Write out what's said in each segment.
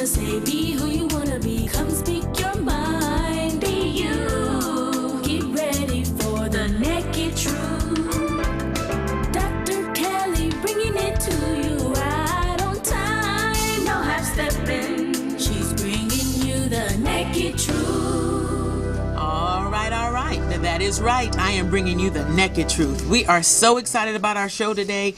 wanna say, be who you wanna be. Come speak your mind, be you. Get ready for the Nakid Truth. Dr. Kelly bringing it to you right on time. No half stepping. She's bringing you the Nakid Truth. All right, all right. That is right. I am bringing you the Nakid Truth. We are so excited about our show today.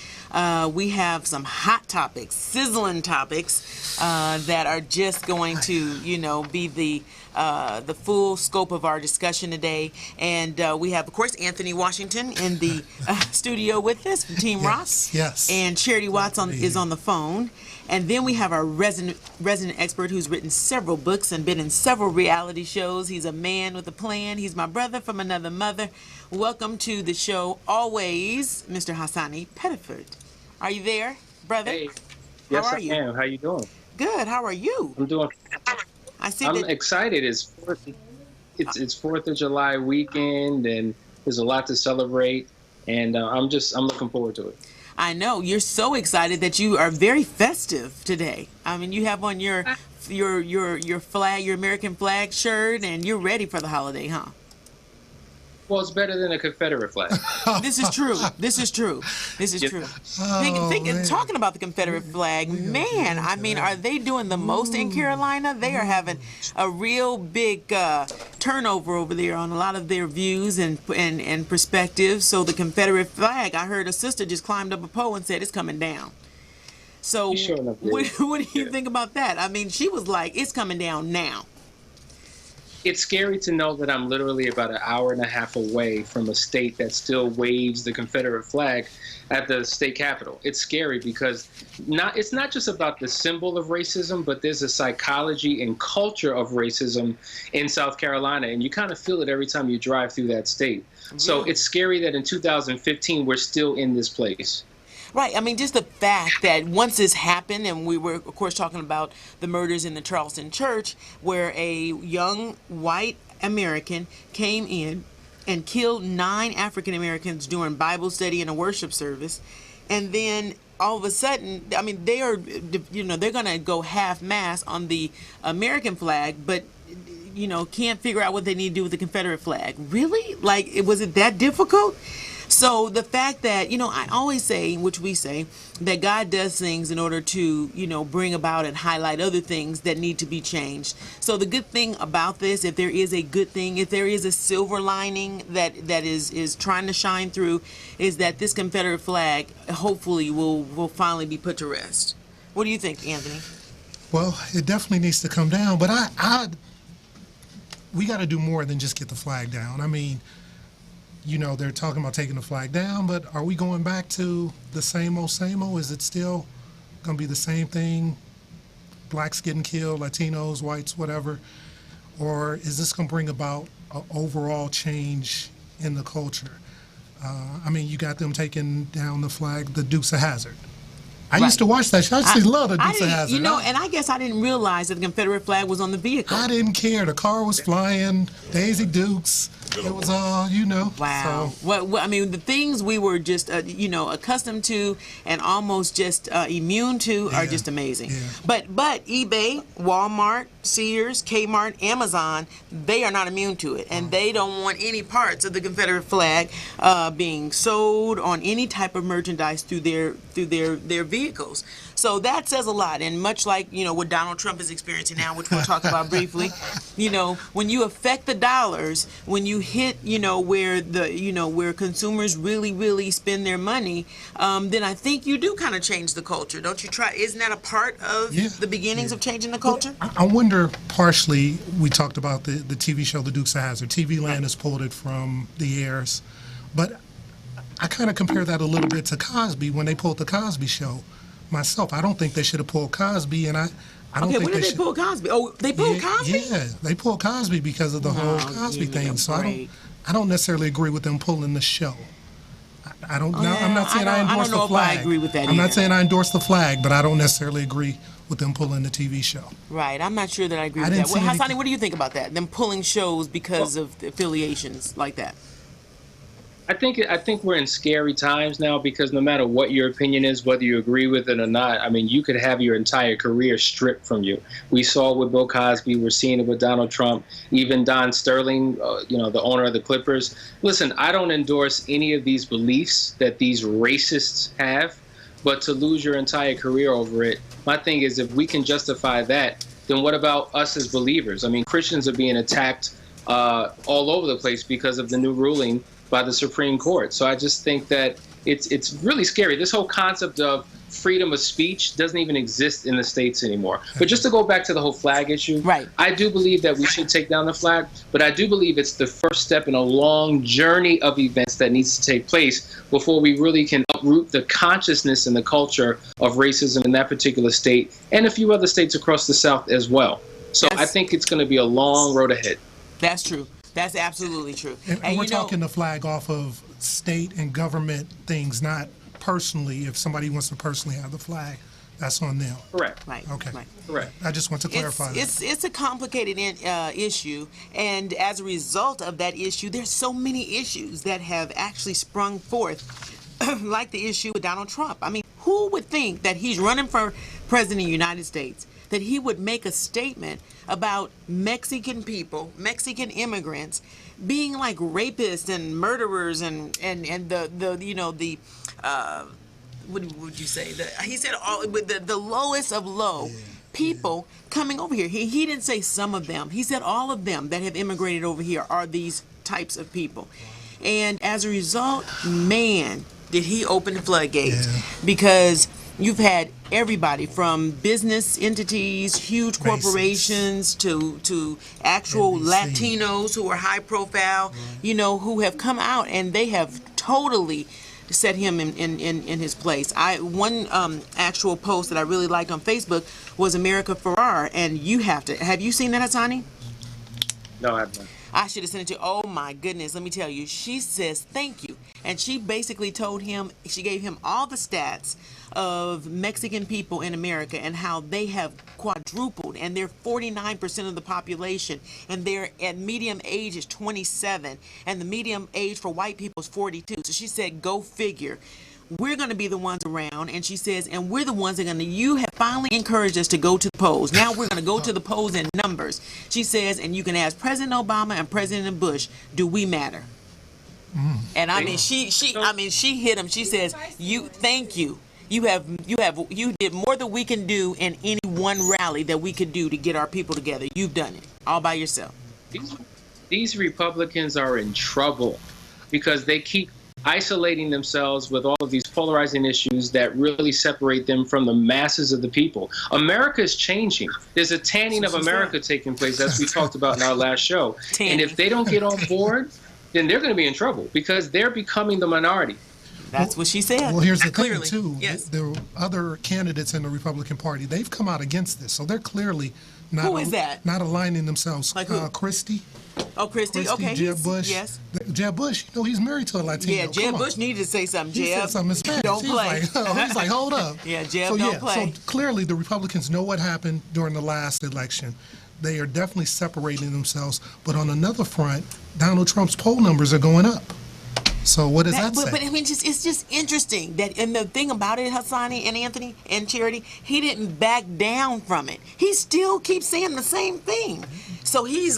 We have some hot topics, sizzling topics that are just going to, be the full scope of our discussion today. And we have, of course, Anthony Washington in the studio with us from Team Rock. Yes. And Charity Watts is on the phone. And then we have our resident expert who's written several books and been in several reality shows. He's a man with a plan. He's my brother from another mother. Welcome to the show, always, Mr. Hassani Pettiford. Are you there, brother? Hey. Yes, How are you? I am. How you doing? Good. How are you? I'm doing. I'm excited. It's 4th of July weekend, and there's a lot to celebrate, and I'm looking forward to it. I know you're so excited that you are very festive today. I mean, you have on your flag, your American flag shirt, and you're ready for the holiday, huh? Well, it's better than a Confederate flag. This is true. This is true. This is true. Talking about the Confederate flag, man, I mean, are they doing the most in Carolina? They are having a real big turnover over there on a lot of their views and perspectives. So the Confederate flag, I heard a sister just climbed up a pole and said it's coming down. So what do you think about that? I mean, she was like, it's coming down now. It's scary to know that I'm literally about an hour and a half away from a state that still waves the Confederate flag at the state capitol. It's scary because it's not just about the symbol of racism, but there's a psychology and culture of racism in South Carolina, and you kind of feel it every time you drive through that state. Really? So it's scary that in 2015 we're still in this place. Right. I mean, just the fact that once this happened, and we were, of course, talking about the murders in the Charleston church, where a young white American came in and killed 9 African Americans during Bible study and a worship service. And then all of a sudden, I mean, they are, they're going to go half-mast on the American flag, but can't figure out what they need to do with the Confederate flag. Really? Like, was it that difficult? So the fact that, I always say, which we say, that God does things in order to, bring about and highlight other things that need to be changed. So the good thing about this, if there is a good thing, if there is a silver lining that is trying to shine through, is that this Confederate flag hopefully will finally be put to rest. What do you think, Anthony? Well, it definitely needs to come down, but we got to do more than just get the flag down. I mean, they're talking about taking the flag down, but are we going back to the same old, same old? Is it still going to be the same thing? Blacks getting killed, Latinos, whites, whatever? Or is this going to bring about an overall change in the culture? I mean, you got them taking down the flag, the Dukes of Hazzard. I used to watch that show. I used to love the Dukes of Hazzard. And I guess I didn't realize that the Confederate flag was on the vehicle. I didn't care. The car was flying, Daisy Dukes. It was all, Wow. So. Well, I mean, the things we were just, accustomed to and almost just immune to are just amazing. Yeah. But eBay, Walmart, Sears, Kmart, Amazon, they are not immune to it, and they don't want any parts of the Confederate flag being sold on any type of merchandise through their vehicles. So that says a lot, and much like what Donald Trump is experiencing now, which we'll talk about briefly. When you affect the dollars, when you hit where consumers really spend their money, then I think you do kind of change the culture, don't you? Isn't that a part of the beginnings of changing the culture? I wonder, partially, we talked about the TV show The Dukes of Hazzard. TV Land has pulled it from the airs, but I kind of compare that a little bit to Cosby when they pulled the Cosby Show. Myself, I don't think they should have pulled Cosby, and I don't think when did they pull Cosby? Oh, they pulled Cosby? Yeah, they pulled Cosby because of the whole Cosby thing. So I don't necessarily agree with them pulling the show. I don't know. I'm not saying I endorse the flag. I agree with that I'm not saying I endorse the flag, but I don't necessarily agree with them pulling the TV show. Right. I'm not sure that I agree with that. Well, Hassani, what do you think about that? Them pulling shows because of affiliations like that? I think we're in scary times now because no matter what your opinion is, whether you agree with it or not, I mean, you could have your entire career stripped from you. We saw it with Bill Cosby. We're seeing it with Donald Trump. Even Don Sterling, the owner of the Clippers. Listen, I don't endorse any of these beliefs that these racists have, but to lose your entire career over it, my thing is if we can justify that, then what about us as believers? I mean, Christians are being attacked all over the place because of the new ruling by the Supreme Court. So I just think that it's really scary. This whole concept of freedom of speech doesn't even exist in the States anymore. But just to go back to the whole flag issue, Right. I do believe that we should take down the flag, but I do believe it's the first step in a long journey of events that needs to take place before we really can uproot the consciousness and the culture of racism in that particular state and a few other states across the South as well. So I think it's going to be a long road ahead. That's true. That's absolutely true. And we're talking the flag off of state and government things, not personally. If somebody wants to personally have the flag, that's on them. Correct. Right. Okay. Right. Correct. I just want to clarify that. It's a complicated issue, and as a result of that issue, there's so many issues that have actually sprung forth, like the issue with Donald Trump. I mean, who would think that he's running for president of the United States, that he would make a statement about Mexican people, Mexican immigrants, being like rapists and murderers and the what would you say? He said all with the lowest of low people coming over here. He didn't say some of them. He said all of them that have immigrated over here are these types of people. And as a result, man, did he open the floodgates, because you've had everybody from business entities, huge corporations, to actual NBC. Latinos who are high profile, who have come out and they have totally set him in his place. One actual post that I really liked on Facebook was America Ferrar, and have you seen that, Hassani? No, I haven't. I should have sent it to you. Oh my goodness, let me tell you. She says thank you. And she basically she gave him all the stats of Mexican people in America and how they have quadrupled, and they're 49% of the population, and their medium age is 27, and the medium age for white people is 42. So she said, go figure. We're going to be the ones around, and she says, and we're the ones that are going to, you have finally encouraged us to go to the polls. Now we're going to go to the polls in numbers. She says, and you can ask President Obama and President Bush, do we matter? And I mean, she hit him. She says, thank you. You did more than we can do in any one rally that we could do to get our people together. You've done it all by yourself. These Republicans are in trouble because they keep isolating themselves with all of these polarizing issues that really separate them from the masses of the people. America is changing. There's a tanning of America taking place, as we talked about in our last show. And if they don't get on board, then they're going to be in trouble because they're becoming the minority. That's what she said. Well, here's the Clearly. thing, too. Yes. The other candidates in the Republican Party, they've come out against this. So they're clearly not, Who is that? not aligning themselves. Like who? Christie. Oh, Christie. Okay. Jeb Bush. Yes. Jeb Bush, he's married to a Latino. Yeah, Jeb Bush needed to say something. He Jeb, said something in Spanish. don't play. He's like, hold up. Yeah, Jeb, don't play. So clearly the Republicans know what happened during the last election. They are definitely separating themselves. But on another front, Donald Trump's poll numbers are going up. So what does that say? But I mean, it's just interesting that, and the thing about it, Hassani and Anthony and Charity, he didn't back down from it. He still keeps saying the same thing. So he's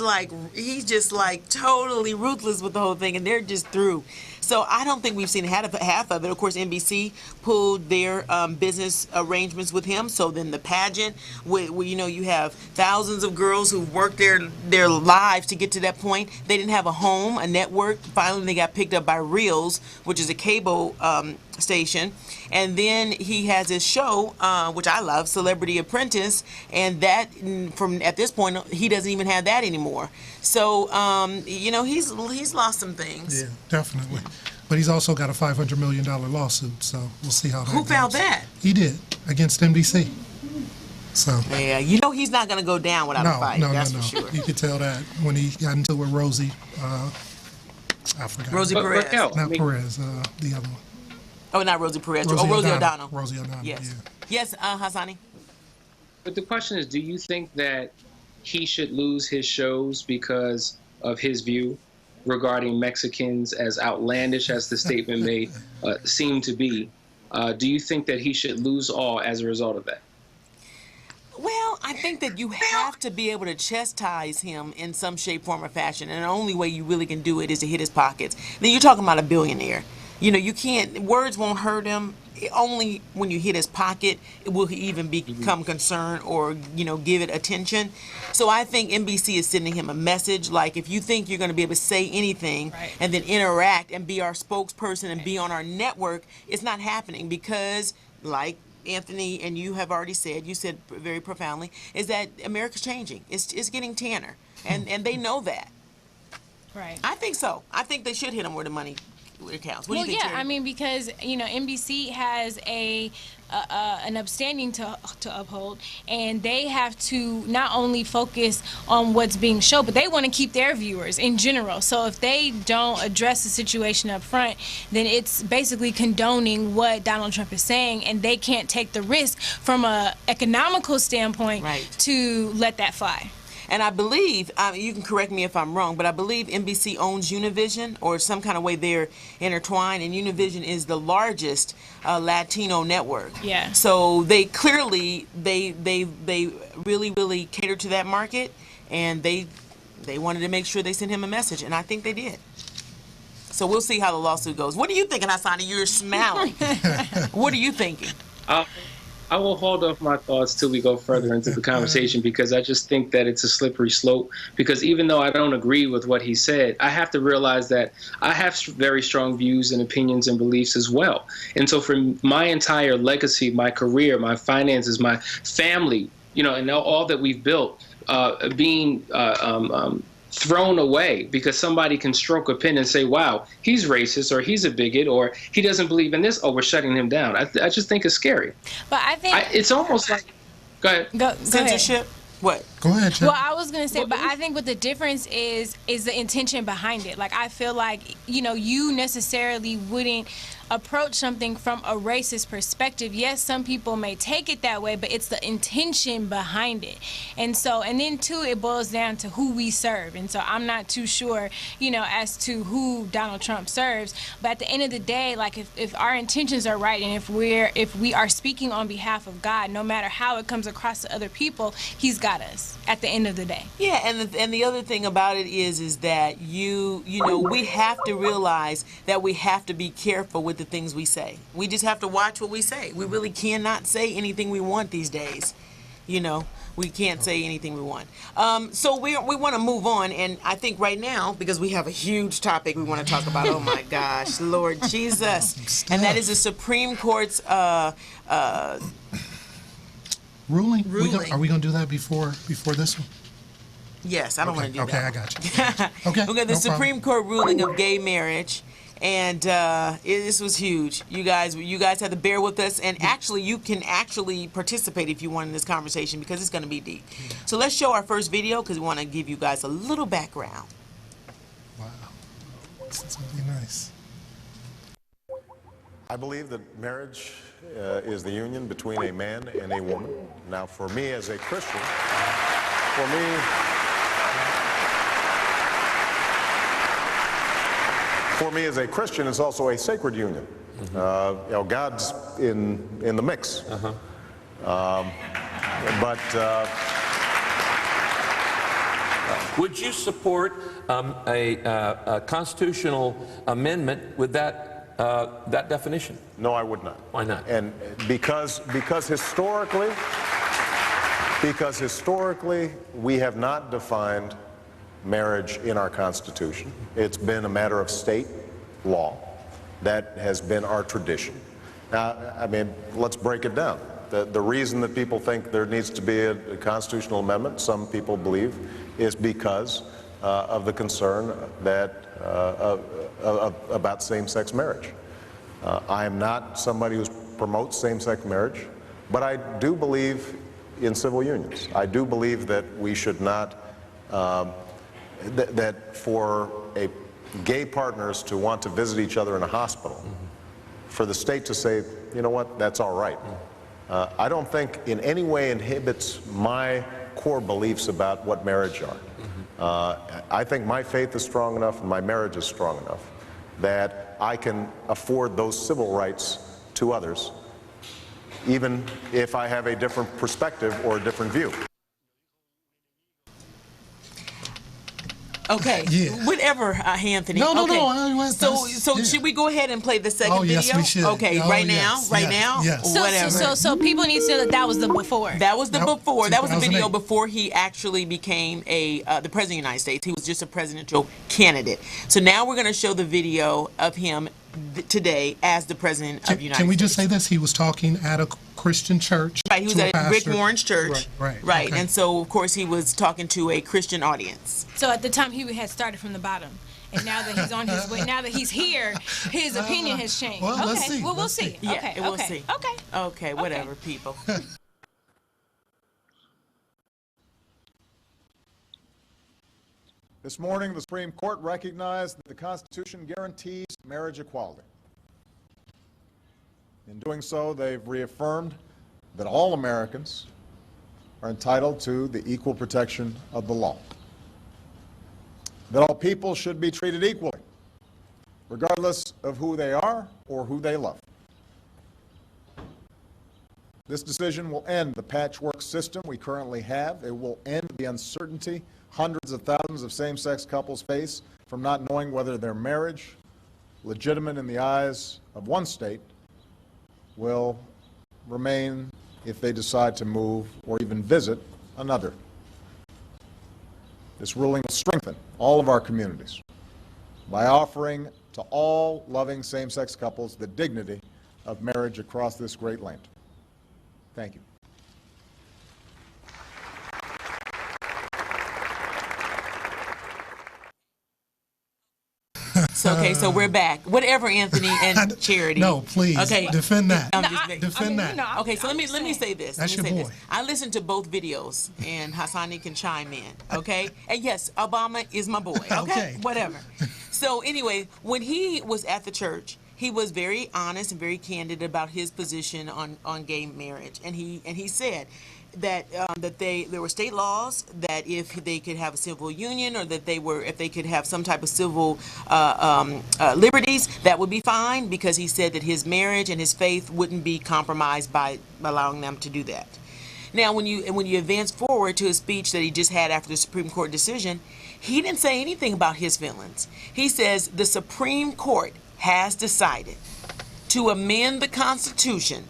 just like totally ruthless with the whole thing, and they're just through. So I don't think we've seen half of it. Of course, NBC pulled their business arrangements with him. So then the pageant, where you have thousands of girls who've worked their lives to get to that point. They didn't have a home, a network. Finally, they got picked up by Reels, which is a cable station. And then he has his show, which I love, Celebrity Apprentice, and that from at this point he doesn't even have that anymore. So he's lost some things. Yeah, definitely. But he's also got a $500 million lawsuit, so we'll see how that Who goes. filed that? He did, against NBC. So. Yeah, he's not going to go down without a fight. That's for sure. You could tell that when he got into it with Rosie. I forgot. Rosie Perez. Raquel, Not Perez, the other one. Oh, not Rosie Perez. Rosie Rosie O'Donnell. O'Donnell. Rosie O'Donnell, Yes. yeah. Yes, Hassani. But the question is, do you think that he should lose his shows because of his view? regarding Mexicans, as outlandish as the statement may seem to be. Do you think that he should lose all as a result of that? Well, I think that you have to be able to chastise him in some shape, form, or fashion, and the only way you really can do it is to hit his pockets. Then you're talking about a billionaire. You know, you can't, words won't hurt him. Only when you hit his pocket will he even become concerned or, you know, give it attention. So I think NBC is sending him a message like, if you think you're going to be able to say anything and then interact and be our spokesperson and be on our network, it's not happening because, like Anthony and you have already said, you said very profoundly, is that America's changing. It's getting tanner, and they know that. Right. I think so. I think they should hit him where the money counts. What do you think, Terry? I mean, because, you know, NBC has an upstanding to uphold, and they have to not only focus on what's being shown, but they want to keep their viewers in general. So if they don't address the situation up front, then it's basically condoning what Donald Trump is saying, and they can't take the risk from a economical standpoint to let that fly. And I believe, you can correct me if I'm wrong, but I believe NBC owns Univision, or some kind of way they're intertwined, and Univision is the largest Latino network. Yeah. So they clearly, they really cater to that market, and they wanted to make sure they sent him a message, and I think they did. So we'll see how the lawsuit goes. What are you thinking, Asani? You're smiling. What are you thinking? I will hold off my thoughts till we go further into the conversation, because I just think that it's a slippery slope. Because even though I don't agree with what he said, I have to realize that I have very strong views and opinions and beliefs as well. And so for my entire legacy, my career, my finances, my family, you know, and all that we've built being thrown away because somebody can stroke a pen and say, wow, he's racist, or he's a bigot, or he doesn't believe in this, oh, we're shutting him down. I just think it's scary. But I think it's almost like, go ahead. Go Censorship? ahead. What? Go ahead, Chip. Well, I was gonna say, but I think what the difference is the intention behind it. Like, I feel like, you know, you necessarily wouldn't approach something from a racist perspective. Yes, some people may take it that way, but it's the intention behind it. And so, and then too, it boils down to who we serve. And so I'm not too sure, you know, as to who Donald Trump serves. But at the end of the day, like, if our intentions are right, and if we are speaking on behalf of God, no matter how it comes across to other people, he's got us at the end of the day. Yeah, and the other thing about it is that you know, we have to realize that we have to be careful with the things we say. We just have to watch what we say. We really cannot say anything we want these days. You know, we can't say anything we want. So we want to move on, and I think right now, because we have a huge topic we want to talk about. Oh my gosh, Lord Jesus, and that is the Supreme Court's ruling. Ruling. Are we going to do that before this one? Yes, I don't want to do okay, that. I got you. Okay. Okay, the Supreme Court ruling of gay marriage, and this was huge. You guys had to bear with us, and actually, you can actually participate if you want in this conversation, because it's going to be deep. So let's show our first video, because we want to give you guys a little background. Wow, this is really nice. I believe that marriage is the union between a man and a woman. Now, for me as a Christian, for me as a Christian, it's also a sacred union. You know, God's in the mix. Would you support a constitutional amendment with that definition? No, I would not. Why not? And because historically we have not defined marriage in our Constitution. It's been a matter of state law. That has been our tradition. Now, I mean, let's break it down. The reason that people think there needs to be a constitutional amendment, some people believe, is because of the concern that about same-sex marriage. I am not somebody who promotes same-sex marriage, but I do believe in civil unions. I do believe that we should not, that for gay partners to want to visit each other in a hospital, for the state to say, you know what, that's all right. I don't think in any way inhibits my core beliefs about what marriage are. I think my faith is strong enough and my marriage is strong enough that I can afford those civil rights to others, even if I have a different perspective or a different view. Okay, Yeah. Whatever, Anthony. No, Okay. So should we go ahead and play the second video? Yes, we should. Okay, right now, Yes. whatever. So people need to know that was the before. That was the before. That was the video 2008. before he actually became the president of the United States. He was just a presidential candidate. So now we're going to show the video of him today as the president of the United States. Can we just say this? He was talking at a Christian church. Right, he was to a at Rick pastor. Warren's church. Right. And so, of course, he was talking to a Christian audience. So at the time he had started from the bottom, and now that he's on his way, now that he's here, his opinion has changed. Well, okay, let's see. well we'll Let's see. see. Yeah, Okay, we'll okay, see. okay. Okay, whatever, people. This morning, the Supreme Court recognized that the Constitution guarantees marriage equality. In doing so, they've reaffirmed that all Americans are entitled to the equal protection of the law, that all people should be treated equally, regardless of who they are or who they love. This decision will end the patchwork system we currently have. It will end the uncertainty hundreds of thousands of same-sex couples face from not knowing whether their marriage, legitimate in the eyes of one state, will remain if they decide to move or even visit another. This ruling will strengthen all of our communities by offering to all loving same-sex couples the dignity of marriage across this great land. Thank you. So we're back. Whatever, Anthony and Charity. No, please. Okay. Defend that. I'm just making- Defend that. Okay, so let me say this. That's Let me your say boy. this. I listened to both videos, and Hassani can chime in. Okay, and yes, Obama is my boy. Okay, Okay. Whatever. So anyway, when he was at the church, he was very honest and very candid about his position on gay marriage, and he said that there were state laws that if they could have a civil union or that if they could have some type of civil liberties, that would be fine, because he said that his marriage and his faith wouldn't be compromised by allowing them to do that. Now, when you advance forward to a speech that he just had after the Supreme Court decision, he didn't say anything about his feelings. He says the Supreme Court has decided to amend the Constitution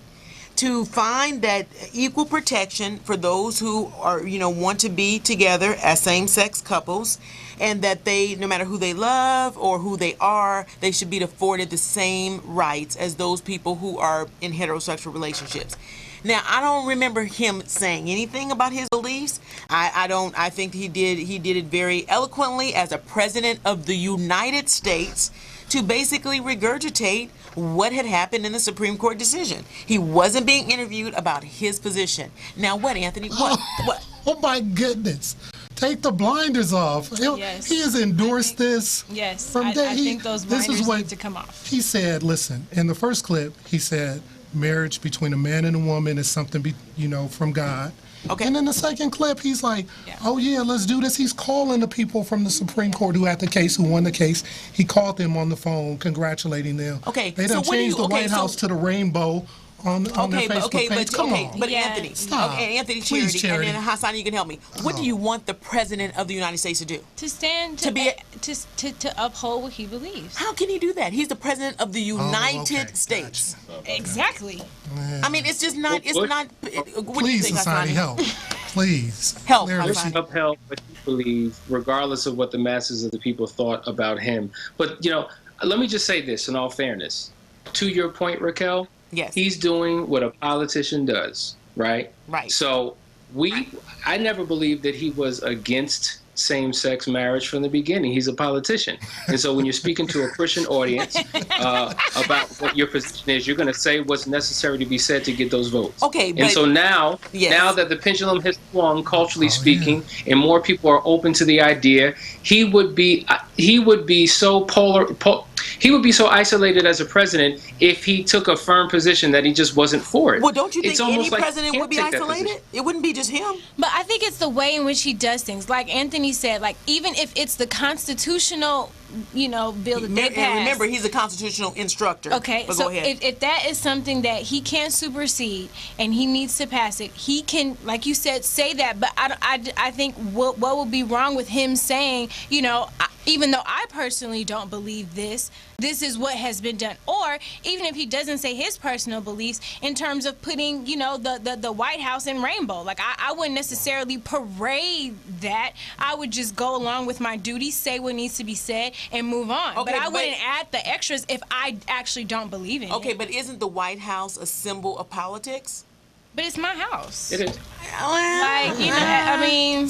to find that equal protection for those who are, want to be together as same-sex couples, and that they, no matter who they love or who they are, they should be afforded the same rights as those people who are in heterosexual relationships. Now, I don't remember him saying anything about his beliefs. I think he did it very eloquently as a president of the United States to basically regurgitate what had happened in the Supreme Court decision. He wasn't being interviewed about his position. Now, what, Anthony? What? Oh my goodness. Take the blinders off. Yes. He has endorsed this. Yes, From I day. think those This is blinders what need to come off. He said, listen, in the first clip, he said marriage between a man and a woman is something, from God. Okay. And in the second clip, he's like, Yeah. oh, yeah, let's do this. He's calling the people from the Supreme Court who had the case, who won the case. He called them on the phone, congratulating them. Okay, They so done what do you- changed the okay, White so- House to the rainbow on their Facebook page. Come on. But Yeah. Anthony, Stop. okay, Anthony, Please, Charity, Charity. and then Hassan, you can help me. What do you want the president of the United States to do? To stand To be to uphold what he believes. How can he do that? He's the president of the United okay, States. Exactly. I mean, it's just not. It's What- not. What do you Please, think, Hassani, Hassani? help. Please. Help, Clearly, Hassani. Upheld what he believed, regardless of what the masses of the people thought about him. But, let me just say this in all fairness. To your point, Raquel, Yes. he's doing what a politician does, right? Right. So I never believed that he was against same-sex marriage from the beginning. He's a politician. And so when you're speaking to a Christian audience about what your position is, you're going to say what's necessary to be said to get those votes. Okay, And but- so now that the pendulum has swung, culturally speaking, and more people are open to the idea, he would be he would be so he would be so isolated as a president if he took a firm position that he just wasn't for it. Well, don't you think It's any almost like he president can't would be take that isolated? position. It wouldn't be just him. But I think it's the way in which he does things. Like Anthony said, like even if it's the constitutional, bill that they And passed. remember, he's a constitutional instructor. Okay, but so go ahead. if that is something that he can't supersede and he needs to pass it, he can, like you said, say that. But I think what would be wrong with him saying, even though I personally don't believe this is what has been done. Or even if he doesn't say his personal beliefs in terms of putting, the White House in rainbow. Like I wouldn't necessarily parade that. I would just go along with my duty, say what needs to be said, and move on. Okay, but I wouldn't add the extras if I actually don't believe in it. Okay, but isn't the White House a symbol of politics? But it's my house. It is.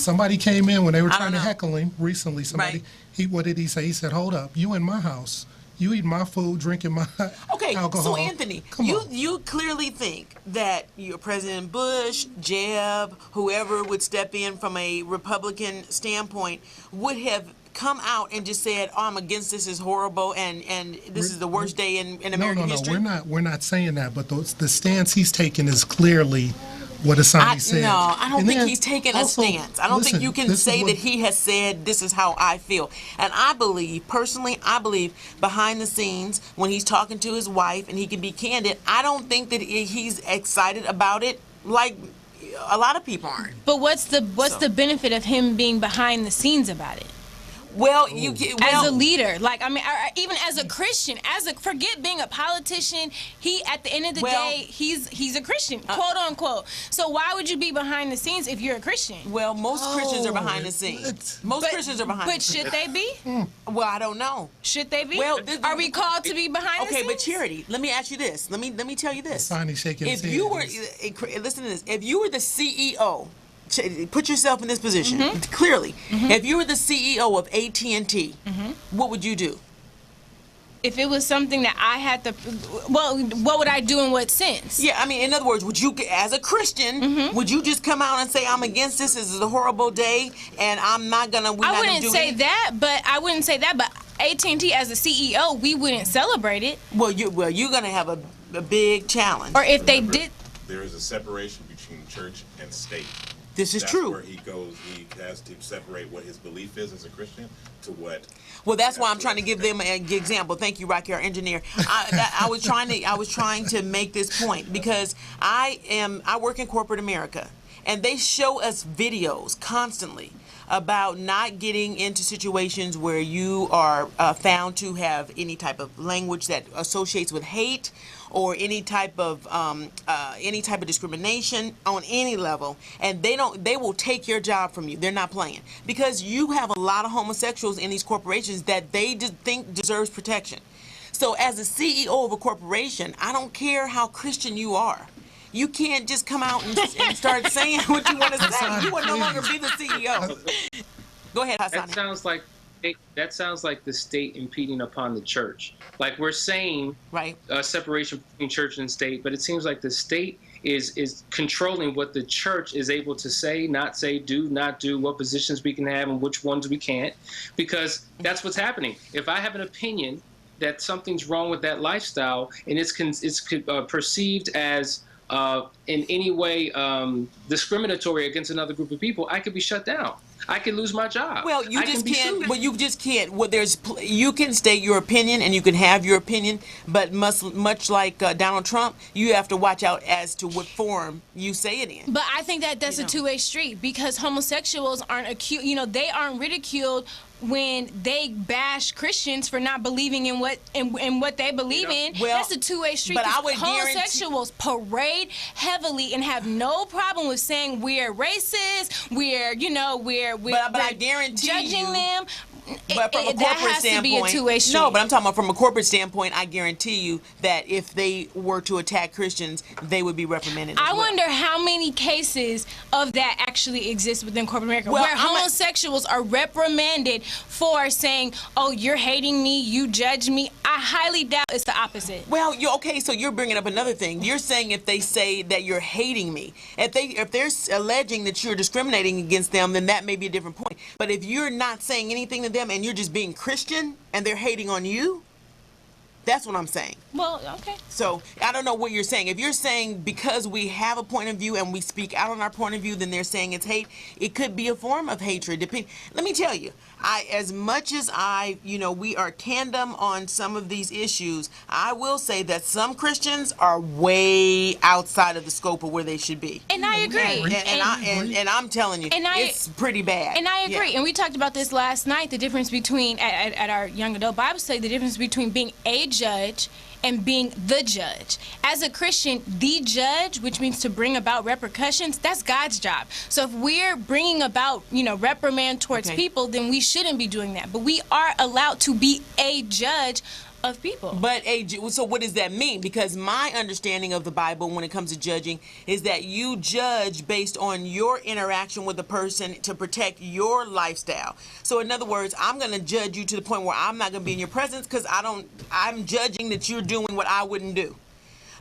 Somebody came in when they were trying to know. heckle him recently. Somebody, what did he say? He said, "Hold up, you in my house. You eat my food, drinking my Okay, alcohol." so Anthony, Come on. you clearly think that President Bush, Jeb, whoever would step in from a Republican standpoint would have come out and just said, "Oh, I'm against this. Is horrible, and this is the worst day in American history." We're not saying that, but the stance he's taking is clearly what Asani said. No, I don't And think then he's taking also, a stance. I don't think listen, you can this is say what- that he has said, "This is how I feel." And I believe, personally, behind the scenes, when he's talking to his wife and he can be candid, I don't think that he's excited about it like a lot of people aren't. But what's the benefit of him being behind the scenes about it? Well, As a leader, like or even as a Christian, forget being a politician. He, at the end of the day, he's a Christian, quote unquote. So why would you be behind the scenes if you're a Christian? Well, most Christians are behind the scenes. Most Christians are behind the But scenes. should they be? Well, I don't know. Should they be? Well, are we called to be behind the Okay, scenes? but Charity, let me ask you this. Let me tell you this. Asani shaking his If head. you were, listen to this. If you were the CEO, put yourself in this position. Clearly, if you were the CEO of AT&T, what would you do? If it was something that I had to, well, what would I do in what sense? Yeah, I mean, in other words, would you, as a Christian, would you just come out and say, "I'm against this. This is a horrible day, and I'm not gonna"? I wouldn't say that, but AT&T as a CEO, we wouldn't celebrate it. Well, you're gonna have a big challenge. Or if they did. There is a separation between church and state. This is That's true. where he goes. He has to separate what his belief is as a Christian to what. Well, that's why I'm trying to give them an example. Thank you, Rocky, our engineer. I was trying to make this point because I work in corporate America, and they show us videos constantly about not getting into situations where you are found to have any type of language that associates with hate or any type of discrimination on any level, and they will take your job from you. They're not playing because you have a lot of homosexuals in these corporations that they just think deserves protection. So as a CEO of a corporation, I don't care how Christian you are. You can't just come out and start saying what you want to say. You will no longer be the CEO. Go ahead, Hassan. That sounds like the state impeding upon the church. Like we're saying, right, separation between church and state, but it seems like the state is controlling what the church is able to say, not say, do, not do, what positions we can have and which ones we can't, because that's what's happening. If I have an opinion that something's wrong with that lifestyle and it's perceived as in any way discriminatory against another group of people, I could be shut down. I could lose my job. Well, you just can't. Well, you just can't. Well, you can state your opinion and you can have your opinion, but much like Donald Trump, you have to watch out as to what form you say it in. But I think that's a two-way street because homosexuals aren't accused. They aren't ridiculed when they bash Christians for not believing in what they believe in. Well, that's a two-way street. But I would homosexuals parade heavily and have no problem with saying we're racist, we're I guarantee judging you, them. But from a corporate standpoint, no. But I'm talking about from a corporate standpoint. I guarantee you that if they were to attack Christians, they would be reprimanded. I wonder how many cases of that actually exist within corporate America, where homosexuals are reprimanded for saying, "Oh, you're hating me, you judge me." I highly doubt it's the opposite. Well, so you're bringing up another thing. You're saying if they say that you're hating me, if they're alleging that you're discriminating against them, then that may be a different point. But if you're not saying anything to to them and you're just being Christian and they're hating on you? That's what I'm saying. Well, okay. So I don't know what you're saying. If you're saying because we have a point of view and we speak out on our point of view, then they're saying it's hate. It could be a form of hatred. Let me tell you, as much as we are tandem on some of these issues, I will say that some Christians are way outside of the scope of where they should be. And I agree. And I'm telling you, it's pretty bad. And I agree. Yeah. And we talked about this last night, the difference between, at our young adult Bible study, the difference between being a judge and being the judge. As a Christian, the judge, which means to bring about repercussions, that's God's job. So if we're bringing about, reprimand towards people, then we shouldn't be doing that. But we are allowed to be a judge of people. But so what does that mean? Because my understanding of the Bible when it comes to judging is that you judge based on your interaction with the person to protect your lifestyle. So in other words, I'm going to judge you to the point where I'm not going to be in your presence because I'm judging that you're doing what I wouldn't do.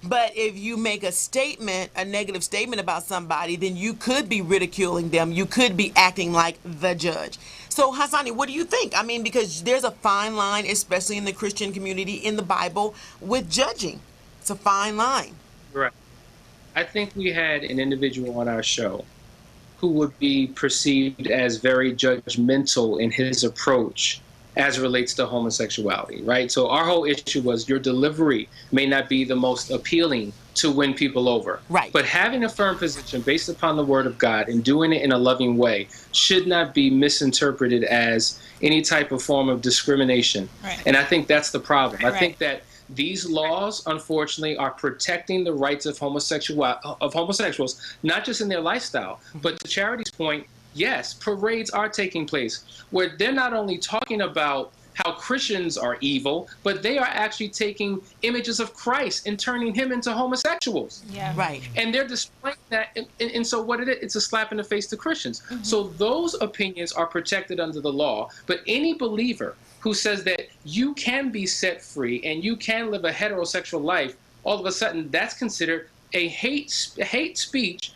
But if you make a statement, a negative statement about somebody, then you could be ridiculing them. You could be acting like the judge. So, Hassani, what do you think? I mean, because there's a fine line, especially in the Christian community, in the Bible, with judging. It's a fine line. Right. I think we had an individual on our show who would be perceived as very judgmental in his approach as it relates to homosexuality, right? So our whole issue was your delivery may not be the most appealing to win people over. Right. But having a firm position based upon the word of God and doing it in a loving way should not be misinterpreted as any type of form of discrimination. Right. And I think that's the problem. Right. I think that these laws, unfortunately, are protecting the rights of homosexuals, not just in their lifestyle, but to Charity's point, yes, parades are taking place where they're not only talking about how Christians are evil, but they are actually taking images of Christ and turning him into homosexuals. Yeah. Right. And they're displaying that. And so what it is, it's a slap in the face to Christians. Mm-hmm. So those opinions are protected under the law. But any believer who says that you can be set free and you can live a heterosexual life, all of a sudden that's considered a hate speech,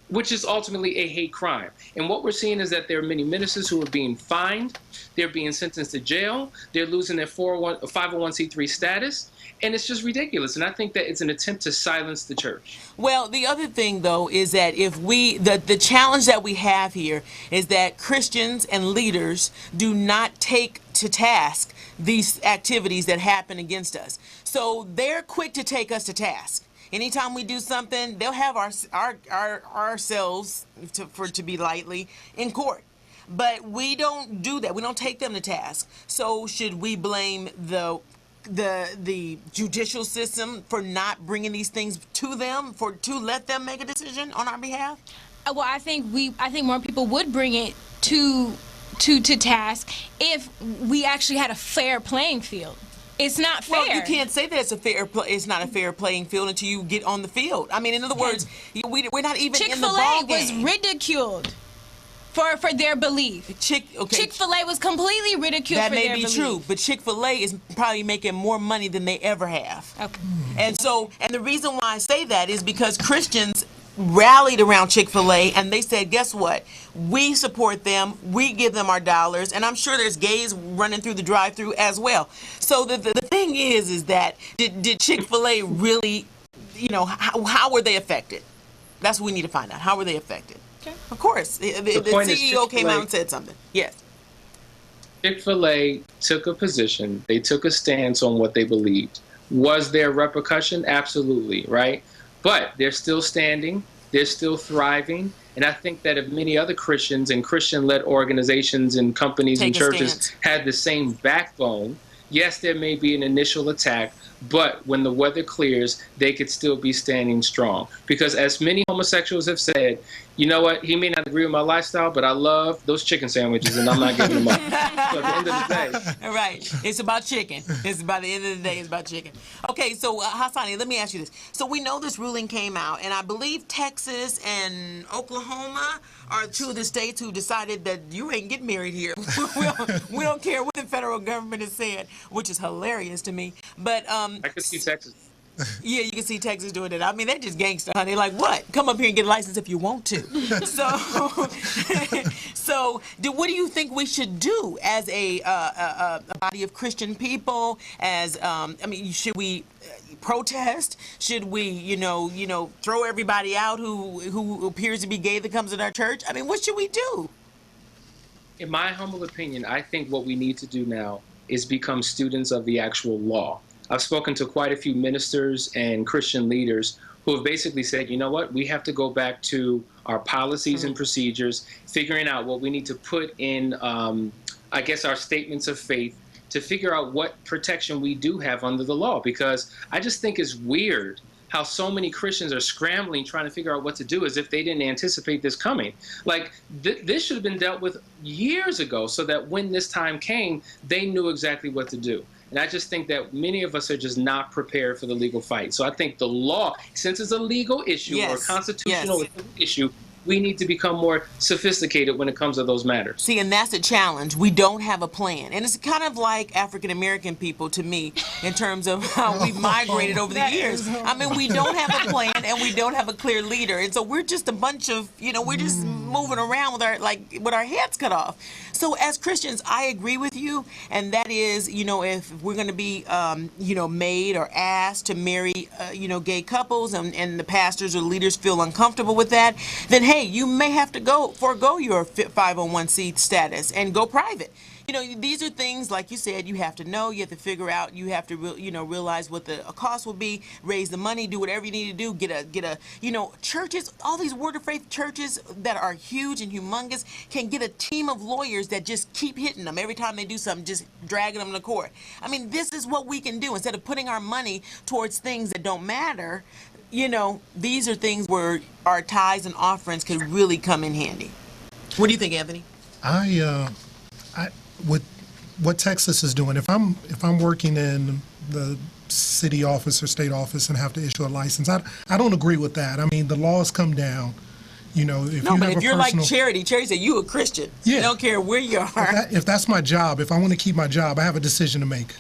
which is ultimately a hate crime. And what we're seeing is that there are many ministers who are being fined, they're being sentenced to jail, they're losing their 501c3 status, and it's just ridiculous. And I think that it's an attempt to silence the church. Well, the other thing, though, is that if the challenge that we have here is that Christians and leaders do not take to task these activities that happen against us. So they're quick to take us to task. Anytime we do something, they'll have ourselves, to be lightly, in court. But we don't do that. We don't take them to task. So should we blame the judicial system for not bringing these things to them, to let them make a decision on our behalf? Well, I think more people would bring it to task if we actually had a fair playing field. It's not fair. Well, you can't say that it's not a fair playing field until you get on the field. I mean, in other words, we're not even in the ball game. Chick-fil-A was ridiculed for their belief. Chick-fil-A was completely ridiculed for their belief. That may be true, but Chick-fil-A is probably making more money than they ever have. Okay. And the reason why I say that is because Christians rallied around Chick-fil-A and they said, guess what? We support them. We give them our dollars. And I'm sure there's gays running through the drive-thru as well. So the thing is that did Chick-fil-A really, how were they affected? That's what we need to find out. How were they affected? Okay. Of course. The CEO came out and said something. Yes. Chick-fil-A took a position. They took a stance on what they believed. Was there repercussion? Absolutely, right? But they're still standing, they're still thriving, and I think that if many other Christians and Christian-led organizations and companies and churches had the same backbone, yes, there may be an initial attack, but when the weather clears, they could still be standing strong. Because as many homosexuals have said, you know what, he may not agree with my lifestyle, but I love those chicken sandwiches, and I'm not giving them up. So at the end of the day. Right. It's about chicken. By the end of the day, it's about chicken. Okay, so Hassani, let me ask you this. So we know this ruling came out, and I believe Texas and Oklahoma are two of the states who decided that you ain't getting married here. we don't care what the federal government is saying, which is hilarious to me. But I could see Texas. Yeah, you can see Texas doing it. I mean, they're just gangster, honey. Like, what? Come up here and get a license if you want to. So, what do you think we should do as a body of Christian people? As I mean, should we protest? Should we, throw everybody out who appears to be gay that comes in our church? I mean, what should we do? In my humble opinion, I think what we need to do now is become students of the actual law. I've spoken to quite a few ministers and Christian leaders who have basically said, you know what, we have to go back to our policies and procedures, figuring out what we need to put in, I guess, our statements of faith to figure out what protection we do have under the law. Because I just think it's weird how so many Christians are scrambling, trying to figure out what to do as if they didn't anticipate this coming. Like, this should have been dealt with years ago so that when this time came, they knew exactly what to do. And I just think that many of us are just not prepared for the legal fight. So I think the law, since it's a legal issue or a constitutional issue, we need to become more sophisticated when it comes to those matters. See, and that's a challenge. We don't have a plan. And it's kind of like African American people to me in terms of how we've migrated over the years. I mean, we don't have a plan and we don't have a clear leader. And so we're just a bunch of, we're just moving around with our heads cut off. So as Christians, I agree with you. And that is, if we're going to be, made or asked to marry, gay couples and the pastors or leaders feel uncomfortable with that, then hey, you may have to forego your 501c status and go private. These are things, like you said, you have to know, you have to figure out, you have to realize what the cost will be, raise the money, do whatever you need to do, get a churches, all these Word of Faith churches that are huge and humongous can get a team of lawyers that just keep hitting them every time they do something, just dragging them to court. I mean, this is what we can do instead of putting our money towards things that don't matter. These are things where our tithes and offerings could really come in handy. What do you think, Anthony? With what Texas is doing, if I'm working in the city office or state office and have to issue a license, I don't agree with that. I mean, the laws come down. If you're like Charity said, you a Christian. Yeah. You don't care where you are. If that's my job, if I want to keep my job, I have a decision to make.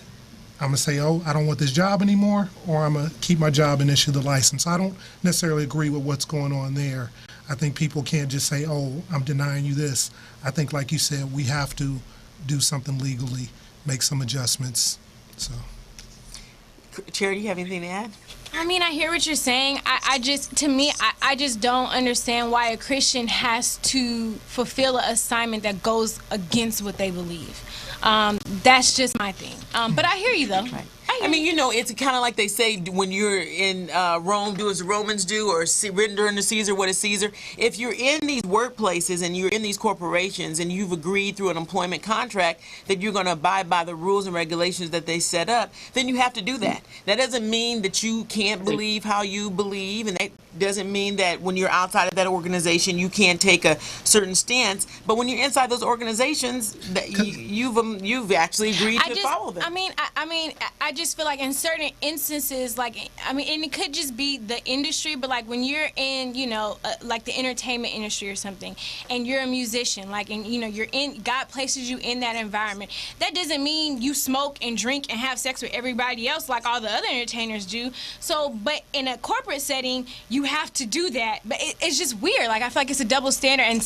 I'm going to say, I don't want this job anymore, or I'm going to keep my job and issue the license. I don't necessarily agree with what's going on there. I think people can't just say, I'm denying you this. I think, like you said, we have to do something legally, make some adjustments. So, Charity, you have anything to add? I mean, I hear what you're saying. I just don't understand why a Christian has to fulfill an assignment that goes against what they believe. That's just my thing. But I hear you, though. Right. I mean, it's kind of like they say when you're in Rome, do as the Romans do, or render unto Caesar what is Caesar. If you're in these workplaces and you're in these corporations and you've agreed through an employment contract that you're going to abide by the rules and regulations that they set up, then you have to do that. That doesn't mean that you can't believe how you believe, and that doesn't mean that when you're outside of that organization you can't take a certain stance. But when you're inside those organizations, that you've actually agreed to follow them. I just feel like in certain instances, and it could just be the industry, but like when you're in, like the entertainment industry or something, and you're a musician, God places you in that environment. That doesn't mean you smoke and drink and have sex with everybody else like all the other entertainers do. So, but in a corporate setting, you have to do that. But it's just weird. Like, I feel like it's a double standard. And in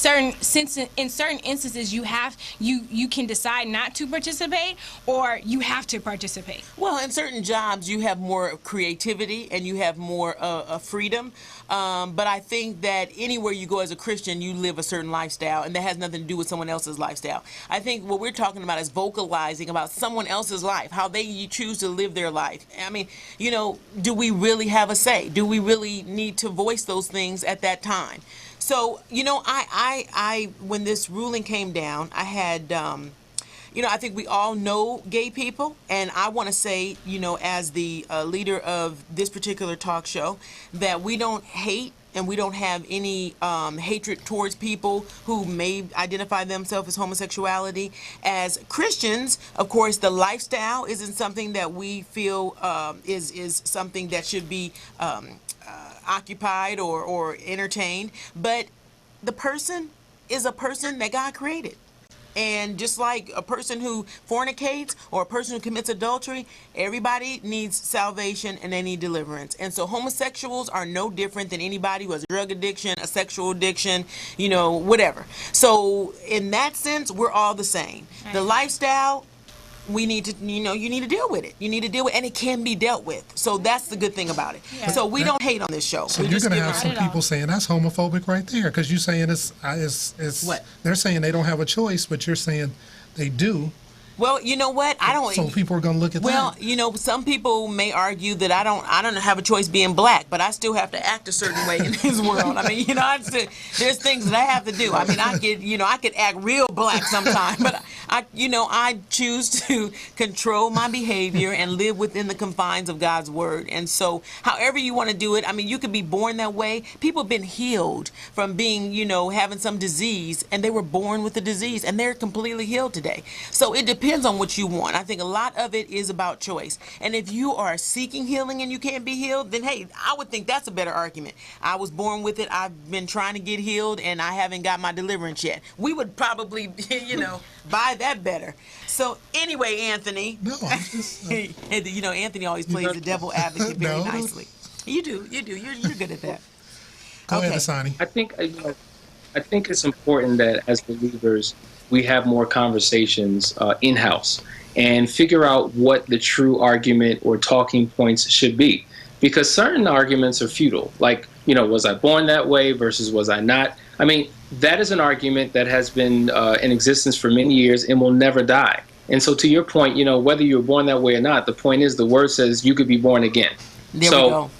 certain instances, you can decide not to participate, or you have to participate. Well, in certain jobs, you have more creativity and you have more freedom. But I think that anywhere you go as a Christian, you live a certain lifestyle, and that has nothing to do with someone else's lifestyle. I think what we're talking about is vocalizing about someone else's life, how they choose to live their life. I mean, do we really have a say? Do we really need to voice those things at that time? So, I when this ruling came down, I had, I think we all know gay people, and I want to say, as the leader of this particular talk show, that we don't hate and we don't have any hatred towards people who may identify themselves as homosexuality. As Christians, of course, the lifestyle isn't something that we feel is something that should be occupied or entertained, but the person is a person that God created. And just like a person who fornicates or a person who commits adultery, everybody needs salvation and they need deliverance. And so homosexuals are no different than anybody who has a drug addiction, a sexual addiction, whatever. So in that sense, we're all the same. The lifestyle, we need to, you need to deal with it. You need to deal with it, and it can be dealt with. So that's the good thing about it. Yeah. So we don't hate on this show. So We you're just going to give have our- some Not at all. people saying that's homophobic right there, because you're saying it's What? they're saying they don't have a choice, but you're saying they do. Well, you know what? I don't. So people are going to look at Well, that. some people may argue that I don't have a choice being black, but I still have to act a certain way in this world. I mean, there's things that I have to do. I mean, I could act real black sometimes, but I choose to control my behavior and live within the confines of God's word. And so, however you want to do it, I mean, you could be born that way. People have been healed from being, having some disease, and they were born with the disease, and they're completely healed today. So it depends on what you want. I think a lot of it is about choice. And if you are seeking healing and you can't be healed, then hey, I would think that's a better argument. I was born with it. I've been trying to get healed and I haven't got my deliverance yet. We would probably, buy that better. So anyway, Anthony. No, I'm just, Anthony always plays the devil advocate very No. nicely. You do. You're good at that. go ahead, Okay. Asani. I think it's important that as believers we have more conversations in-house and figure out what the true argument or talking points should be, because certain arguments are futile. Like, was I born that way versus was I not? I mean, that is an argument that has been in existence for many years and will never die. And so to your point, whether you were born that way or not, the point is the word says you could be born again. There we So go.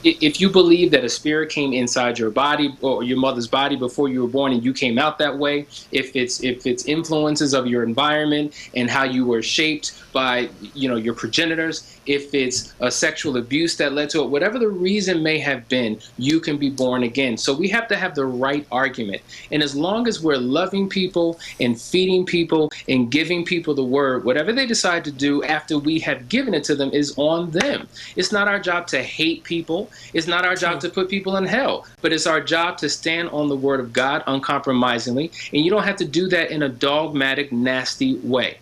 if you believe that a spirit came inside your body or your mother's body before you were born and you came out that way, if it's influences of your environment and how you were shaped by your progenitors, if it's a sexual abuse that led to it, whatever the reason may have been, you can be born again. So we have to have the right argument. And as long as we're loving people and feeding people and giving people the word, whatever they decide to do after we have given it to them is on them. It's not our job to hate people. It's not our job to put people in hell, but it's our job to stand on the word of God uncompromisingly. And you don't have to do that in a dogmatic, nasty way.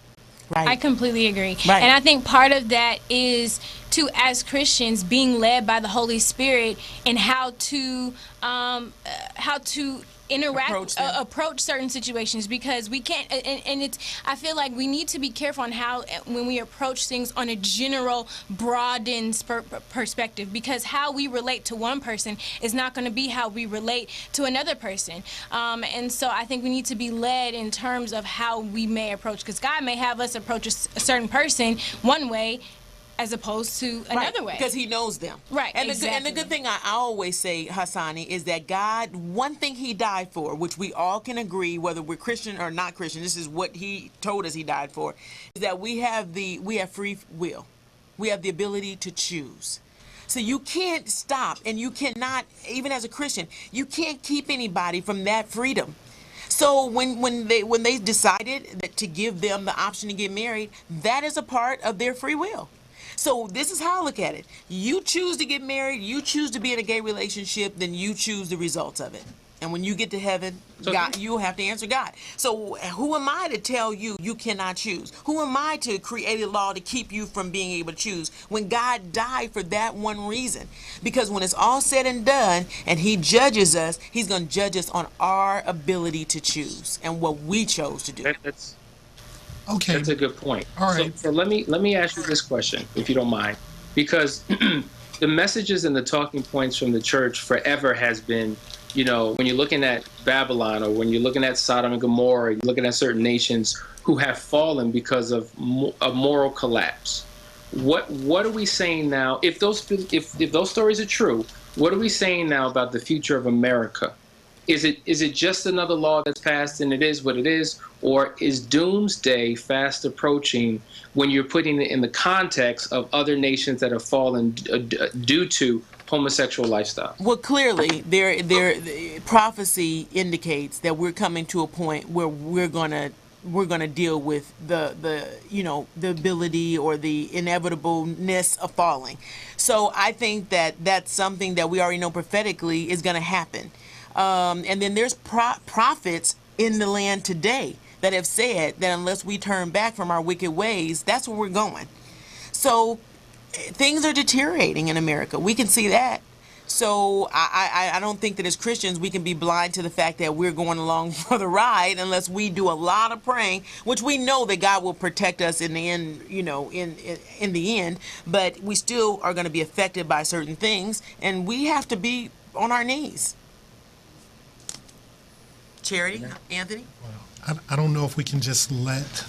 Right. I completely agree. Right. And I think part of that is as Christians, being led by the Holy Spirit and how to interact, approach certain situations, because we can't, and it's, I feel like we need to be careful on how, when we approach things on a general, broadened perspective, because how we relate to one person is not going to be how we relate to another person. And so I think we need to be led in terms of how we may approach, because God may have us approach a certain person one way as opposed to another way. Because he knows them. Right, And exactly. the good thing I always say, Hassani, is that God, one thing he died for, which we all can agree, whether we're Christian or not Christian, this is what he told us he died for, is that we have free will. We have the ability to choose. So you can't stop, and you cannot, even as a Christian, you can't keep anybody from that freedom. So when they decided that to give them the option to get married, that is a part of their free will. So this is how I look at it. You choose to get married, you choose to be in a gay relationship, then you choose the results of it. And when you get to heaven, God, you'll have to answer God. So who am I to tell you you cannot choose? Who am I to create a law to keep you from being able to choose when God died for that one reason? Because when it's all said and done and he judges us, he's going to judge us on our ability to choose and what we chose to do. Okay. That's a good point. All right. So let me ask you this question, if you don't mind, because the messages and the talking points from the church forever has been, when you're looking at Babylon or when you're looking at Sodom and Gomorrah, you're looking at certain nations who have fallen because of a moral collapse. What are we saying now? If those stories are true, what are we saying now about the future of America? Is it just another law that's passed and it is what it is? Or is doomsday fast approaching when you're putting it in the context of other nations that have fallen due to homosexual lifestyle? Well, clearly, the prophecy indicates that we're coming to a point where we're gonna deal with the ability or the inevitableness of falling. So I think that that's something that we already know prophetically is going to happen. And then there's prophets in the land today that have said that unless we turn back from our wicked ways, that's where we're going. So things are deteriorating in America. We can see that. So I don't think that as Christians we can be blind to the fact that we're going along for the ride unless we do a lot of praying, which we know that God will protect us in the end, in the end, but we still are going to be affected by certain things, and we have to be on our knees. Charity, Anthony? I don't know if we can just let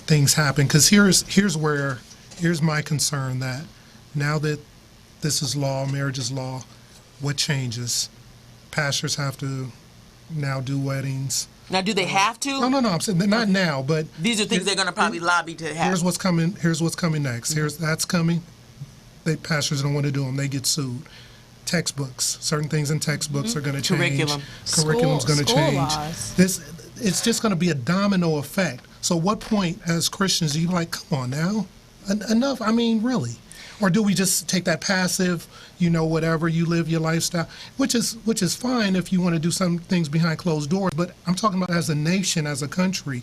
things happen, because here's my concern, that now that this is law, marriage is law, what changes? Pastors have to now do weddings. Now, do they have to? No. I'm saying not now, but these are things they're going to probably lobby to have. Here's what's coming next. That's coming. Pastors don't want to do them. They get sued. Textbooks, certain things in textbooks are going to change. Curriculum's going to change. Laws. It's just going to be a domino effect. So, what point, as Christians, are you like, come on now, enough? I mean, really? Or do we just take that passive, whatever, you live your lifestyle, which is fine if you want to do some things behind closed doors, but I'm talking about as a nation, as a country.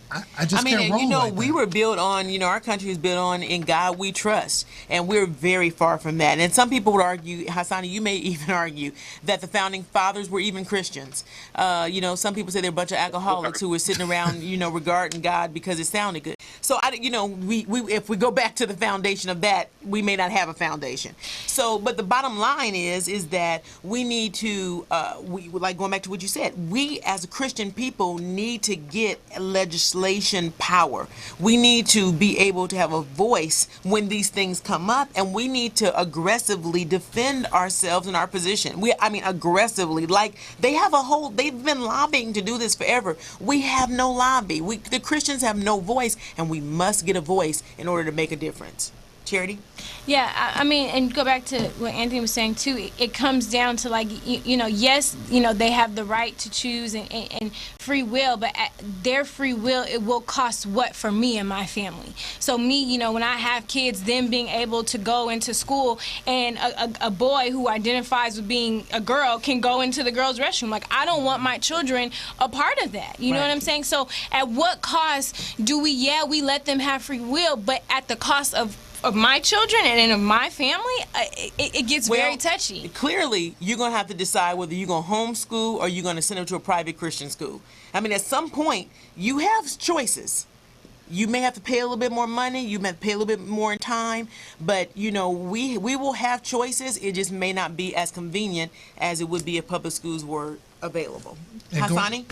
I just can't roll like we that. were built on, our country is built on "In God We Trust," and we're very far from that. And some people would argue, Hassani, you may even argue that the founding fathers were even Christians. Some people say they're a bunch of alcoholics who were sitting around, regarding God because it sounded good. So we if we go back to the foundation of that, we may not have a foundation. So, but the bottom line is that we need to, like going back to what you said, we as a Christian people need to get legislation power. We need to be able to have a voice when these things come up, and we need to aggressively defend ourselves in our position. Aggressively, like they've been lobbying to do this forever. We have no lobby. The Christians have no voice, and we must get a voice in order to make a difference. Charity? Yeah, and go back to what Anthony was saying too. It comes down to yes, they have the right to choose and free will, but at their free will, it will cost what for me and my family. So me, when I have kids, them being able to go into school, and a boy who identifies with being a girl can go into the girls' restroom. Like, I don't want my children a part of that. You know what I'm saying? So at what cost do we let them have free will, but at the cost of my children and of my family, it gets very touchy. Clearly, you're going to have to decide whether you're going to homeschool or you're going to send them to a private Christian school. At some point, you have choices. You may have to pay a little bit more money. You may have to pay a little bit more in time. But, we will have choices. It just may not be as convenient as it would be if public schools were available. Hassani?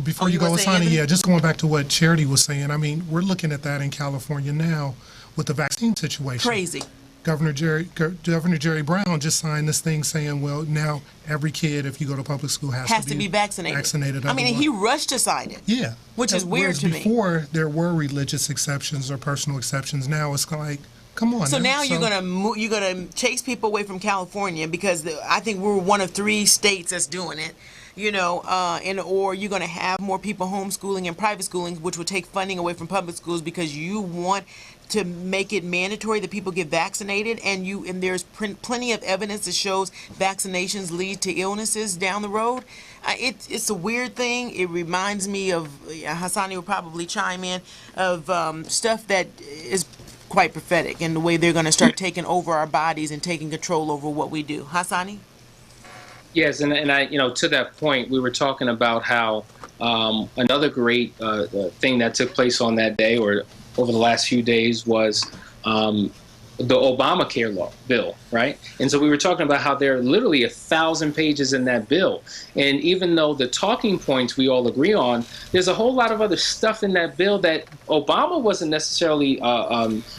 Before you go, Hassani, just going back to what Charity was saying, we're looking at that in California now with the vaccine situation. Crazy. Governor Jerry Brown just signed this thing saying, well, now every kid, if you go to public school, has to be vaccinated. And he rushed to sign it. Yeah. Which is weird to me. Before, there were religious exceptions or personal exceptions. Now it's like, come on. So now you're gonna chase people away from California because I think we're one of 3 states that's doing it. Or you're going to have more people homeschooling and private schooling, which would take funding away from public schools because you want to make it mandatory that people get vaccinated, and there's plenty of evidence that shows vaccinations lead to illnesses down the road. It's a weird thing. It reminds me of, Hassani will probably chime in, of stuff that is quite prophetic in the way they're going to start taking over our bodies and taking control over what we do. Hassani? Yes, and I, to that point, we were talking about how another great thing that took place on that day or over the last few days was the Obamacare bill, right? And so we were talking about how there are literally 1,000 pages in that bill. And even though the talking points we all agree on, there's a whole lot of other stuff in that bill that Obama wasn't necessarily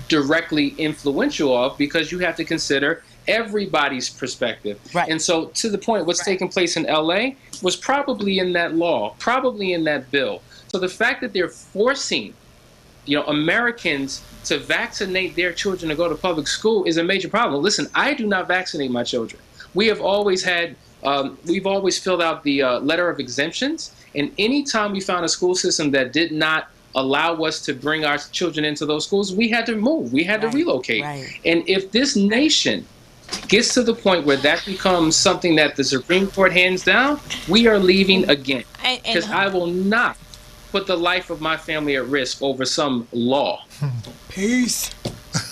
directly influential of, because you have to consider everybody's perspective. Right. And so to the point, what's taking place in LA was probably in that law, probably in that bill. So the fact that they're forcing, Americans to vaccinate their children to go to public school is a major problem. Listen, I do not vaccinate my children. We have always had, we've always filled out the letter of exemptions. And anytime we found a school system that did not allow us to bring our children into those schools, we had to move, we had to relocate. Right. And if this nation gets to the point where that becomes something that the Supreme Court hands down, we are leaving again. Because I will not put the life of my family at risk over some law. Peace.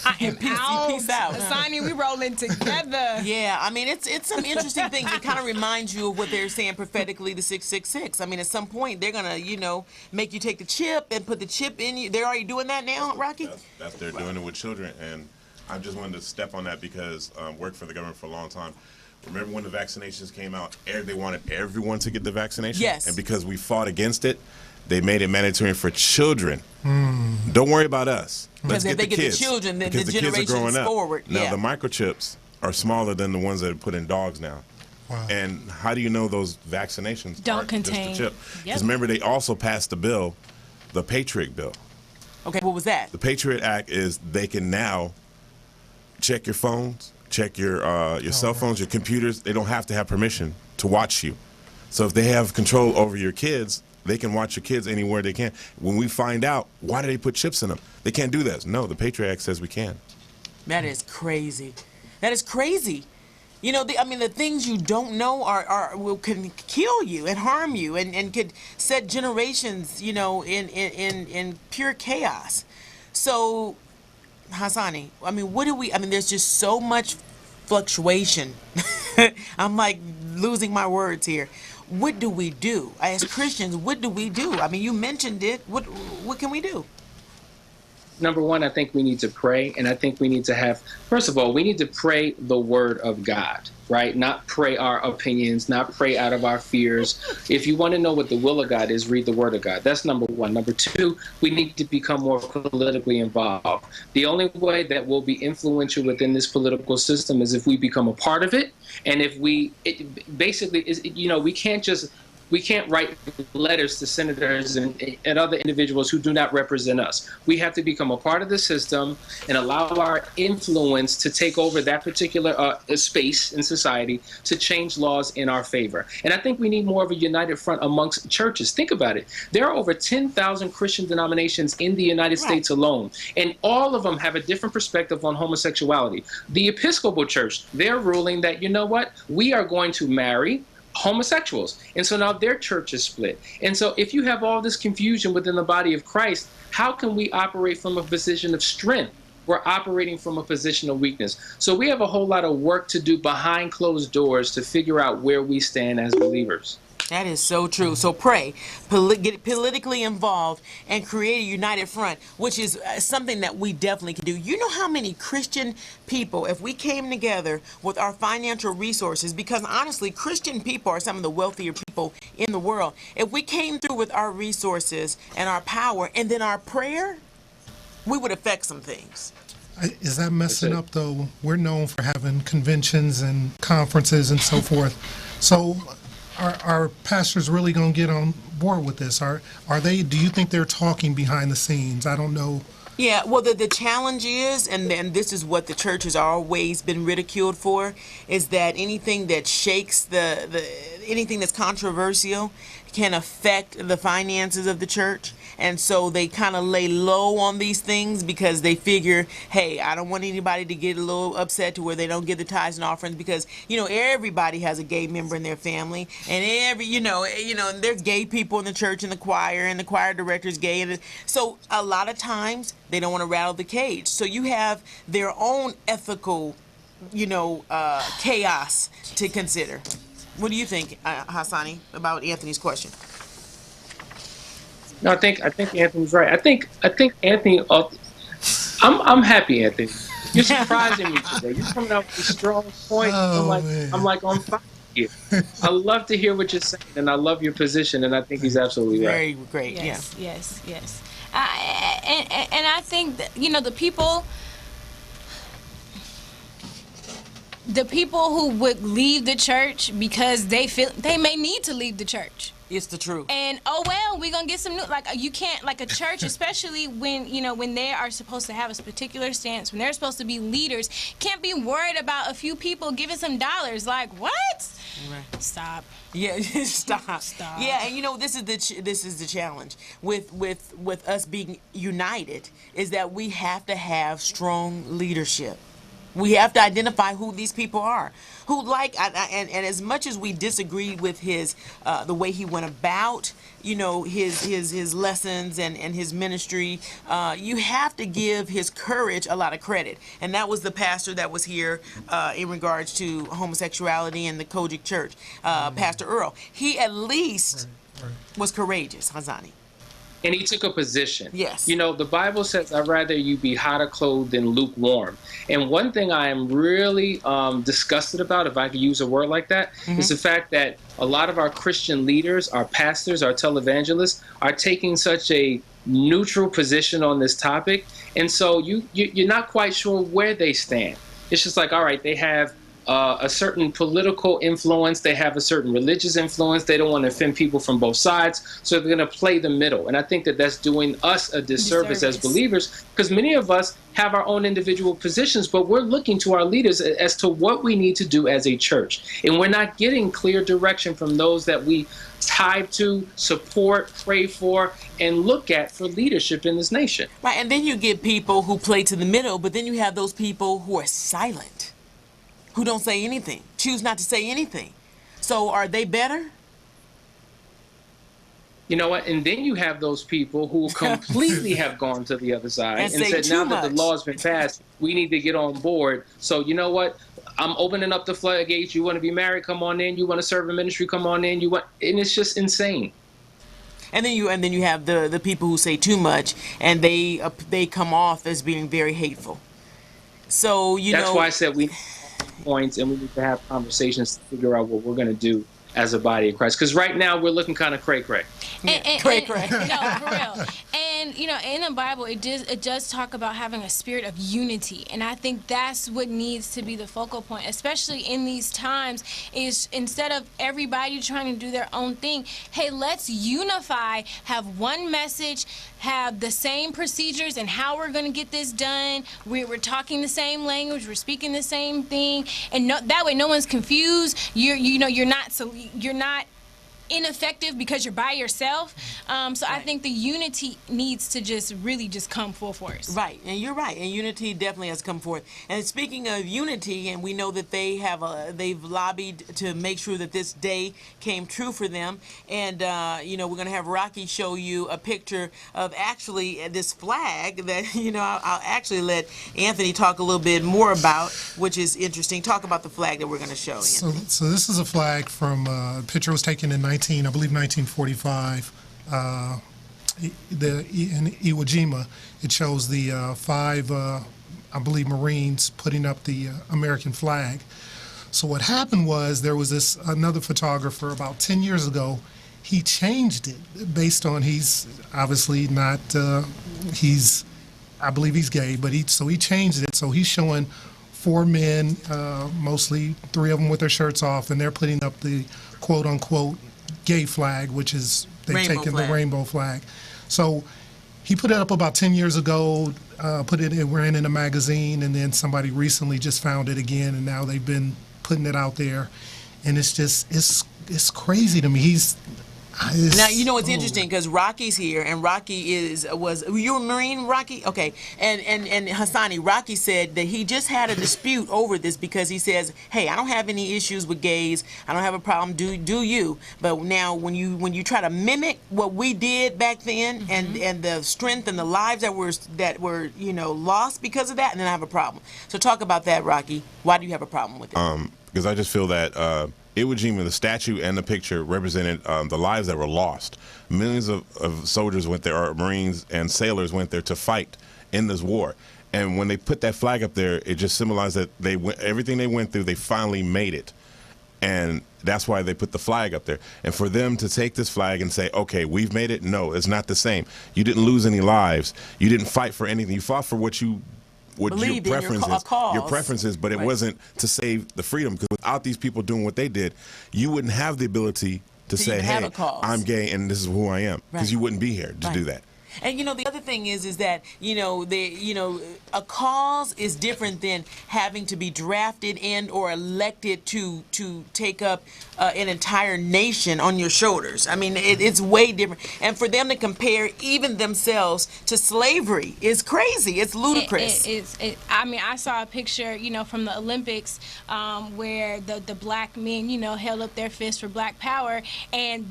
I am out. Peace out. Asani, we rolling together. Yeah, I mean, it's some interesting things. It kind of reminds you of what they're saying prophetically, the 666. I mean, at some point, they're going to, make you take the chip and put the chip in you. They're already doing that now, Rocky? They're doing it with children, and I just wanted to step on that because worked for the government for a long time. Remember when the vaccinations came out, they wanted everyone to get the vaccination? Yes. And because we fought against it, they made it mandatory for children. Don't worry about us. Because if they get the children, then the generations forward. Now, yeah. the microchips are smaller than the ones that are put in dogs now. Wow. And how do you know those vaccinations Don't aren't contain- just a chip? Yep. Because remember, they also passed the bill, the Patriot Bill. Okay, what was that? The Patriot Act is they can now check your phones, check your cell phones, your computers. They don't have to have permission to watch you. So if they have control over your kids, they can watch your kids anywhere they can. When we find out, why do they put chips in them? They can't do that. No, the Patriot Act says we can. That is crazy. That is crazy. The things you don't know can kill you and harm you and could set generations, in pure chaos. So, Hassani, there's just so much fluctuation. I'm like losing my words here. What do we do? As Christians, what do we do? You mentioned it. What can we do? Number one, I think we need to pray. And I think we need to have, first of all, we need to pray the word of God, right? Not pray our opinions, not pray out of our fears. If you want to know what the will of God is, read the word of God. That's number one. Number two, we need to become more politically involved. The only way that we'll be influential within this political system is if we become a part of it. And if we we can't write letters to senators and other individuals who do not represent us. We have to become a part of the system and allow our influence to take over that particular space in society to change laws in our favor. And I think we need more of a united front amongst churches. Think about it. There are over 10,000 Christian denominations in the United States alone, and all of them have a different perspective on homosexuality. The Episcopal Church, they're ruling that, we are going to marry homosexuals. And so now their church is split. And so if you have all this confusion within the body of Christ, how can we operate from a position of strength? We're operating from a position of weakness. So we have a whole lot of work to do behind closed doors to figure out where we stand as believers. That is so true. So pray, get politically involved, and create a united front, which is something that we definitely can do. You know how many Christian people, if we came together with our financial resources, because honestly, Christian people are some of the wealthier people in the world. If we came through with our resources and our power and then our prayer, we would affect some things. Is that messing up, though? We're known for having conventions and conferences and so forth. So are pastors really going to get on board with this? Are they? Do you think they're talking behind the scenes? I don't know. Yeah, well, the challenge is, and this is what the church has always been ridiculed for, is that anything that shakes anything that's controversial can affect the finances of the church. And so they kind of lay low on these things because they figure, hey, I don't want anybody to get a little upset to where they don't get the tithes and offerings, because, everybody has a gay member in their family, and and there's gay people in the church, and the choir director's gay. And so a lot of times they don't want to rattle the cage. So you have their own ethical, chaos to consider. What do you think, Hassani, about Anthony's question? No, I think Anthony's right. I think Anthony. I'm happy, Anthony. You're surprising me today. You're coming out with a strong point. I'm like on fire here. I love to hear what you're saying, and I love your position, and I think he's absolutely right. Very great. Yes. And I think that, the people who would leave the church because they feel they may need to leave the church. It's the truth. And we're gonna get some new, you can't, a church, especially when they are supposed to have a particular stance, when they're supposed to be leaders, can't be worried about a few people giving some dollars. Like, what? Right. Stop. Yeah, stop. Stop. Yeah, and this is the challenge with us being united, is that we have to have strong leadership. We have to identify who these people are, and as much as we disagree with his the way he went about his lessons and his ministry, you have to give his courage a lot of credit. And that was the pastor that was here in regards to homosexuality in the Kojic Church, Pastor Earl. He at least was courageous, Hazani. And he took a position. Yes. The Bible says, I'd rather you be hotter clothed than lukewarm. And one thing I am really disgusted about, if I could use a word like that, is the fact that a lot of our Christian leaders, our pastors, our televangelists, are taking such a neutral position on this topic. And so you're not quite sure where they stand. It's just like, all right, they have a certain political influence, they have a certain religious influence, they don't want to offend people from both sides, so they're going to play the middle. And I think that that's doing us a disservice as believers, because many of us have our own individual positions, but we're looking to our leaders as to what we need to do as a church. And we're not getting clear direction from those that we tithe to, support, pray for, and look at for leadership in this nation. Right, and then you get people who play to the middle, but then you have those people who are silent, who don't say anything, choose not to say anything. So are they better? You know what? And then you have those people who completely have gone to the other side and said, now that the law has been passed, we need to get on board. So you know what? I'm opening up the floodgates. You want to be married? Come on in. You want to serve in ministry? Come on in. And it's just insane. And then you have the people who say too much, and they come off as being very hateful. So that's why I said we points, and we need to have conversations to figure out what we're going to do as a body of Christ. Because right now we're looking kind of cray-cray. Cray-cray. No, for real. And, in the Bible, it does talk about having a spirit of unity. And I think that's what needs to be the focal point, especially in these times, is instead of everybody trying to do their own thing, hey, let's unify, have one message, have the same procedures and how we're going to get this done. We're talking the same language, we're speaking the same thing, and that way no one's confused. You're not ineffective because you're by yourself. So I think the unity needs to just really just come full force. Right, and you're right, and unity definitely has come forth. And speaking of unity, and we know that they've lobbied to make sure that this day came true for them. And we're going to have Rocky show you a picture of actually this flag that I'll actually let Anthony talk a little bit more about, which is interesting. Talk about the flag that we're going to show. So this is a flag from a picture was taken in 1945, in Iwo Jima. It shows the 5, I believe, Marines putting up the American flag. So what happened was there was another photographer about 10 years ago. He changed it based on he's obviously not, I believe he's gay, but he changed it. So he's showing 4 men, mostly 3 of them with their shirts off, and they're putting up the quote-unquote gay flag, which is they've taken the rainbow flag. So he put it up about 10 years ago, it ran in a magazine, and then somebody recently just found it again, and now they've been putting it out there. And it's just, it's crazy to me. Now, it's interesting because Rocky's here, and Rocky was you a Marine, Rocky? Okay. And Hassani, Rocky said that he just had a dispute over this because he says, hey, I don't have any issues with gays. I don't have a problem. Do you? But now when you try to mimic what we did back then, and the strength and the lives that were lost because of that, and then I have a problem. So talk about that, Rocky. Why do you have a problem with it? Because I just feel that Iwo Jima, the statue and the picture represented the lives that were lost. Millions of soldiers went there, or Marines and sailors went there to fight in this war. And when they put that flag up there, it just symbolized that everything they went through, they finally made it. And that's why they put the flag up there. And for them to take this flag and say, okay, we've made it, no, it's not the same. You didn't lose any lives. You didn't fight for anything. You fought for what your preferences, but it wasn't to save the freedom. Because without these people doing what they did, you wouldn't have the ability to say, hey, I'm gay and this is who I am, because you wouldn't be here to do that. And the other thing is that a cause is different than having to be drafted in or elected to take up an entire nation on your shoulders. I mean, it's way different. And for them to compare even themselves to slavery is crazy. It's ludicrous. I mean, I saw a picture, from the Olympics where the black men, held up their fists for Black Power, and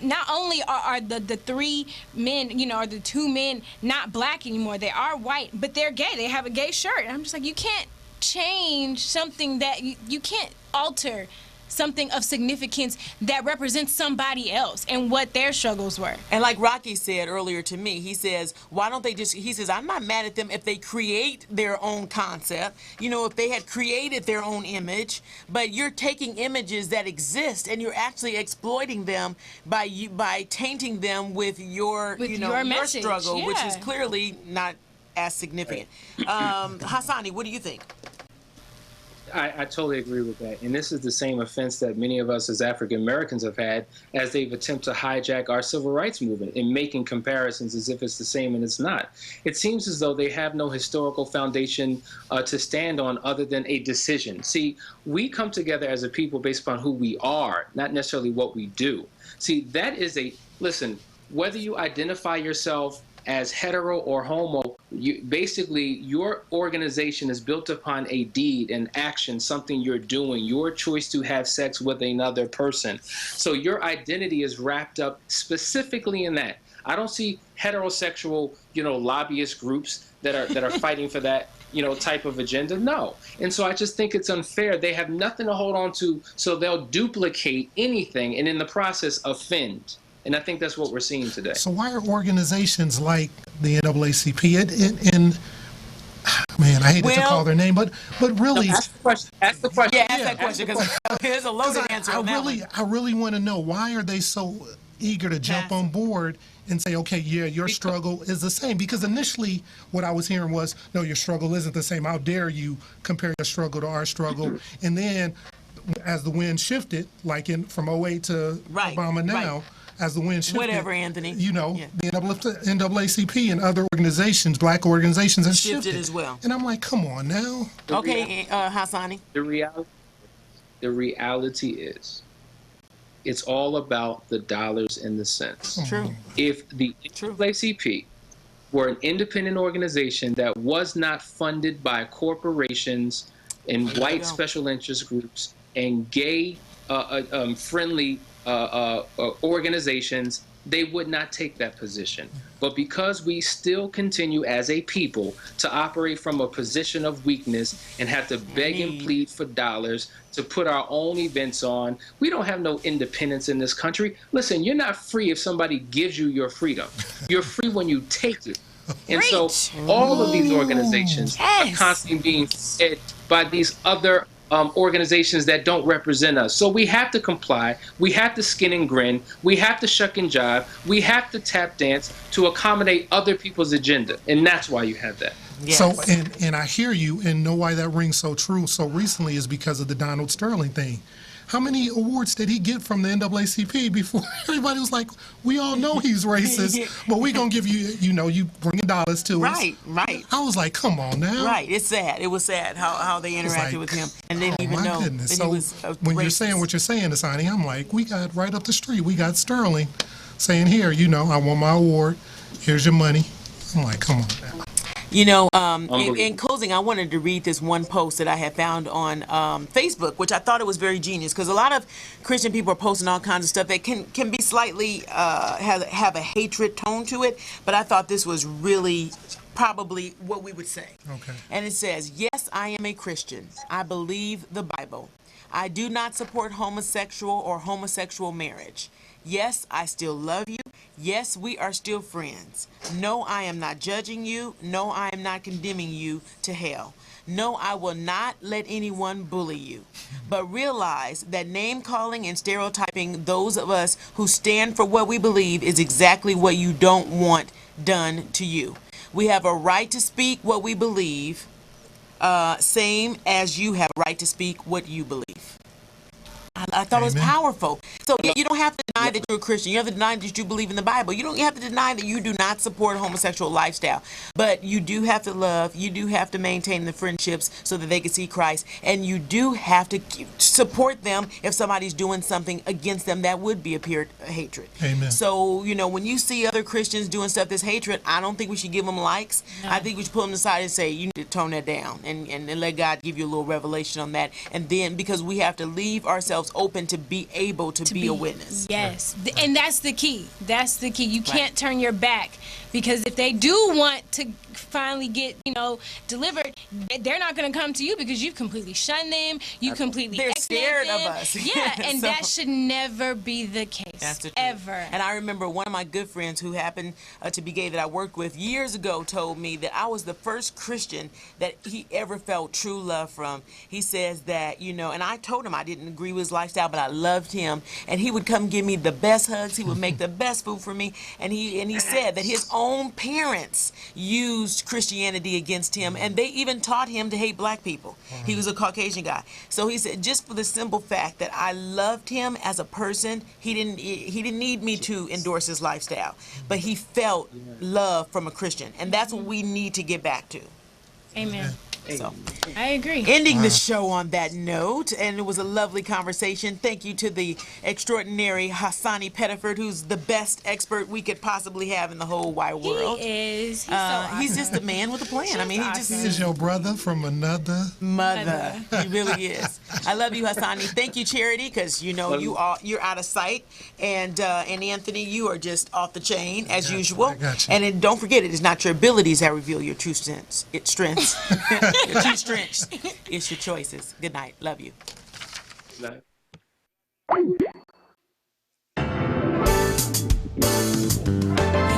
not only are the three men, or the two men not black anymore, they are white, but they're gay. They have a gay shirt. And I'm just like, you can't change something that you can't alter something of significance that represents somebody else and what their struggles were. And like Rocky said earlier to me, he says, why don't they just, he says, I'm not mad at them if they create their own concept, if they had created their own image, but you're taking images that exist and you're actually exploiting them by tainting them with your message, struggle, which is yeah. clearly not as significant. Hassani, what do you think? I totally agree with that. And this is the same offense that many of us as African Americans have had as they've attempted to hijack our civil rights movement in making comparisons as if it's the same, and it's not. It seems as though they have no historical foundation to stand on other than a decision. See, we come together as a people based upon who we are, not necessarily what we do. See, that is listen, whether you identify yourself as hetero or homo, basically your organization is built upon a deed, an action, something you're doing, your choice to have sex with another person. So your identity is wrapped up specifically in that. I don't see heterosexual, lobbyist groups that are fighting for that, type of agenda. No. And so I just think it's unfair. They have nothing to hold on to, so they'll duplicate anything and in the process offend. And I think that's what we're seeing today. So why are organizations like the NAACP and man, I hate to call their name, but really, ask the question. Ask the question. Yeah, ask that question because there's a loaded answer on that one. I really want to know, why are they so eager to jump on board and say, okay, yeah, your struggle is the same? Because initially what I was hearing was, no, your struggle isn't the same. How dare you compare your struggle to our struggle? And then as the wind shifted, like from 08 to Obama now, as the wind shifted, whatever, Anthony, the NAACP and other organizations, black organizations, have shifted as well. And I'm like, come on now. Okay, Hassani. The reality is, it's all about the dollars and the cents. True. If the NAACP were an independent organization that was not funded by corporations and white special interest groups and gay friendly organizations, they would not take that position. But because we still continue as a people to operate from a position of weakness and have to beg and plead for dollars to put our own events on, we don't have no independence in this country. Listen, you're not free if somebody gives you your freedom. You're free when you take it. And so all of these organizations are constantly being fed by these other organizations that don't represent us. So we have to comply. We have to skin and grin. We have to shuck and jive. We have to tap dance to accommodate other people's agenda. And that's why you have that. Yes. So, and I hear you and know why that rings so true so recently is because of the Donald Sterling thing. How many awards did he get from the NAACP before everybody was like, we all know he's racist, but we're going to give you, you bringing dollars to us. Right. I was like, come on now. Right. It's sad. It was sad how they interacted with him and didn't even know that so he was when racist. You're saying what you're saying, Asani, I'm like, we got right up the street. We got Sterling saying, here, I want my award. Here's your money. I'm like, come on now. In closing, I wanted to read this one post that I had found on Facebook, which I thought it was very genius, because a lot of Christian people are posting all kinds of stuff that can be slightly have a hatred tone to it, but I thought this was really probably what we would say. Okay. And it says, yes, I am a Christian. I believe the Bible. I do not support homosexual or homosexual marriage. Yes, I still love you. Yes, we are still friends. No, I am not judging you. No, I am not condemning you to hell. No, I will not let anyone bully you. But realize that name-calling and stereotyping those of us who stand for what we believe is exactly what you don't want done to you. We have a right to speak what we believe, same as you have a right to speak what you believe. I thought it was powerful. So you don't have to deny that you're a Christian. You have to deny that you believe in the Bible. You don't have to deny that you do not support a homosexual lifestyle. But you do have to love. You do have to maintain the friendships so that they can see Christ. And you do have to support them if somebody's doing something against them that would be a pure hatred. Amen. So, when you see other Christians doing stuff that's hatred, I don't think we should give them likes. No. I think we should pull them aside and say, you need to tone that down and let God give you a little revelation on that. And then, because we have to leave ourselves open to be able to be be a witness. Yes, and that's the key. That's the key. You can't turn your back, because if they do want to finally get, delivered, they're not going to come to you because you've completely shunned them. You completely They're scared of us. Yeah, and So- that should never be the case. That's the truth. Ever. And I remember one of my good friends who happened to be gay that I worked with years ago told me that I was the first Christian that he ever felt true love from. He says that, and I told him I didn't agree with his lifestyle, but I loved him. And he would come give me the best hugs. He would make the best food for me. And he said that his own parents used Christianity against him, and they even taught him to hate black people. He was a Caucasian guy. So he said, just for the simple fact that I loved him as a person, he didn't need me to endorse his lifestyle, but he felt love from a Christian, and that's what we need to get back to. Amen. So, I agree. ending the show on that note, and it was a lovely conversation. Thank you to the extraordinary Hassani Pettiford, who's the best expert we could possibly have in the whole wide world. He is. He's so awesome. He's just a man with a plan. I mean, he just This is your brother from another mother. He really is. I love you, Hassani. Thank you, Charity, because you're out of sight, and Anthony, you are just off the chain as usual. I got you. And then don't forget, it is not your abilities that reveal your true strengths. Your true strengths. It's your choices. Good night. Love you. No. You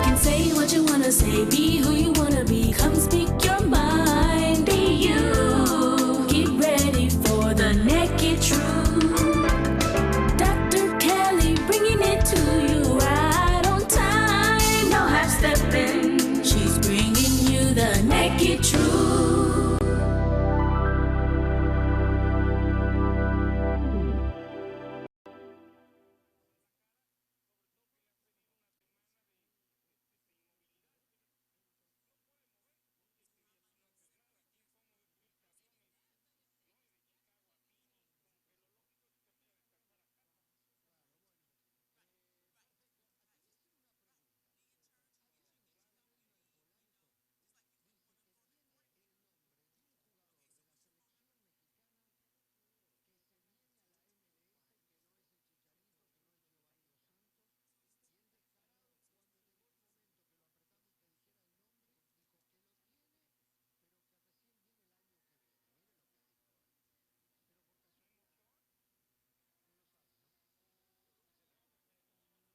can say what you wanna say, be who you wanna be. Come speak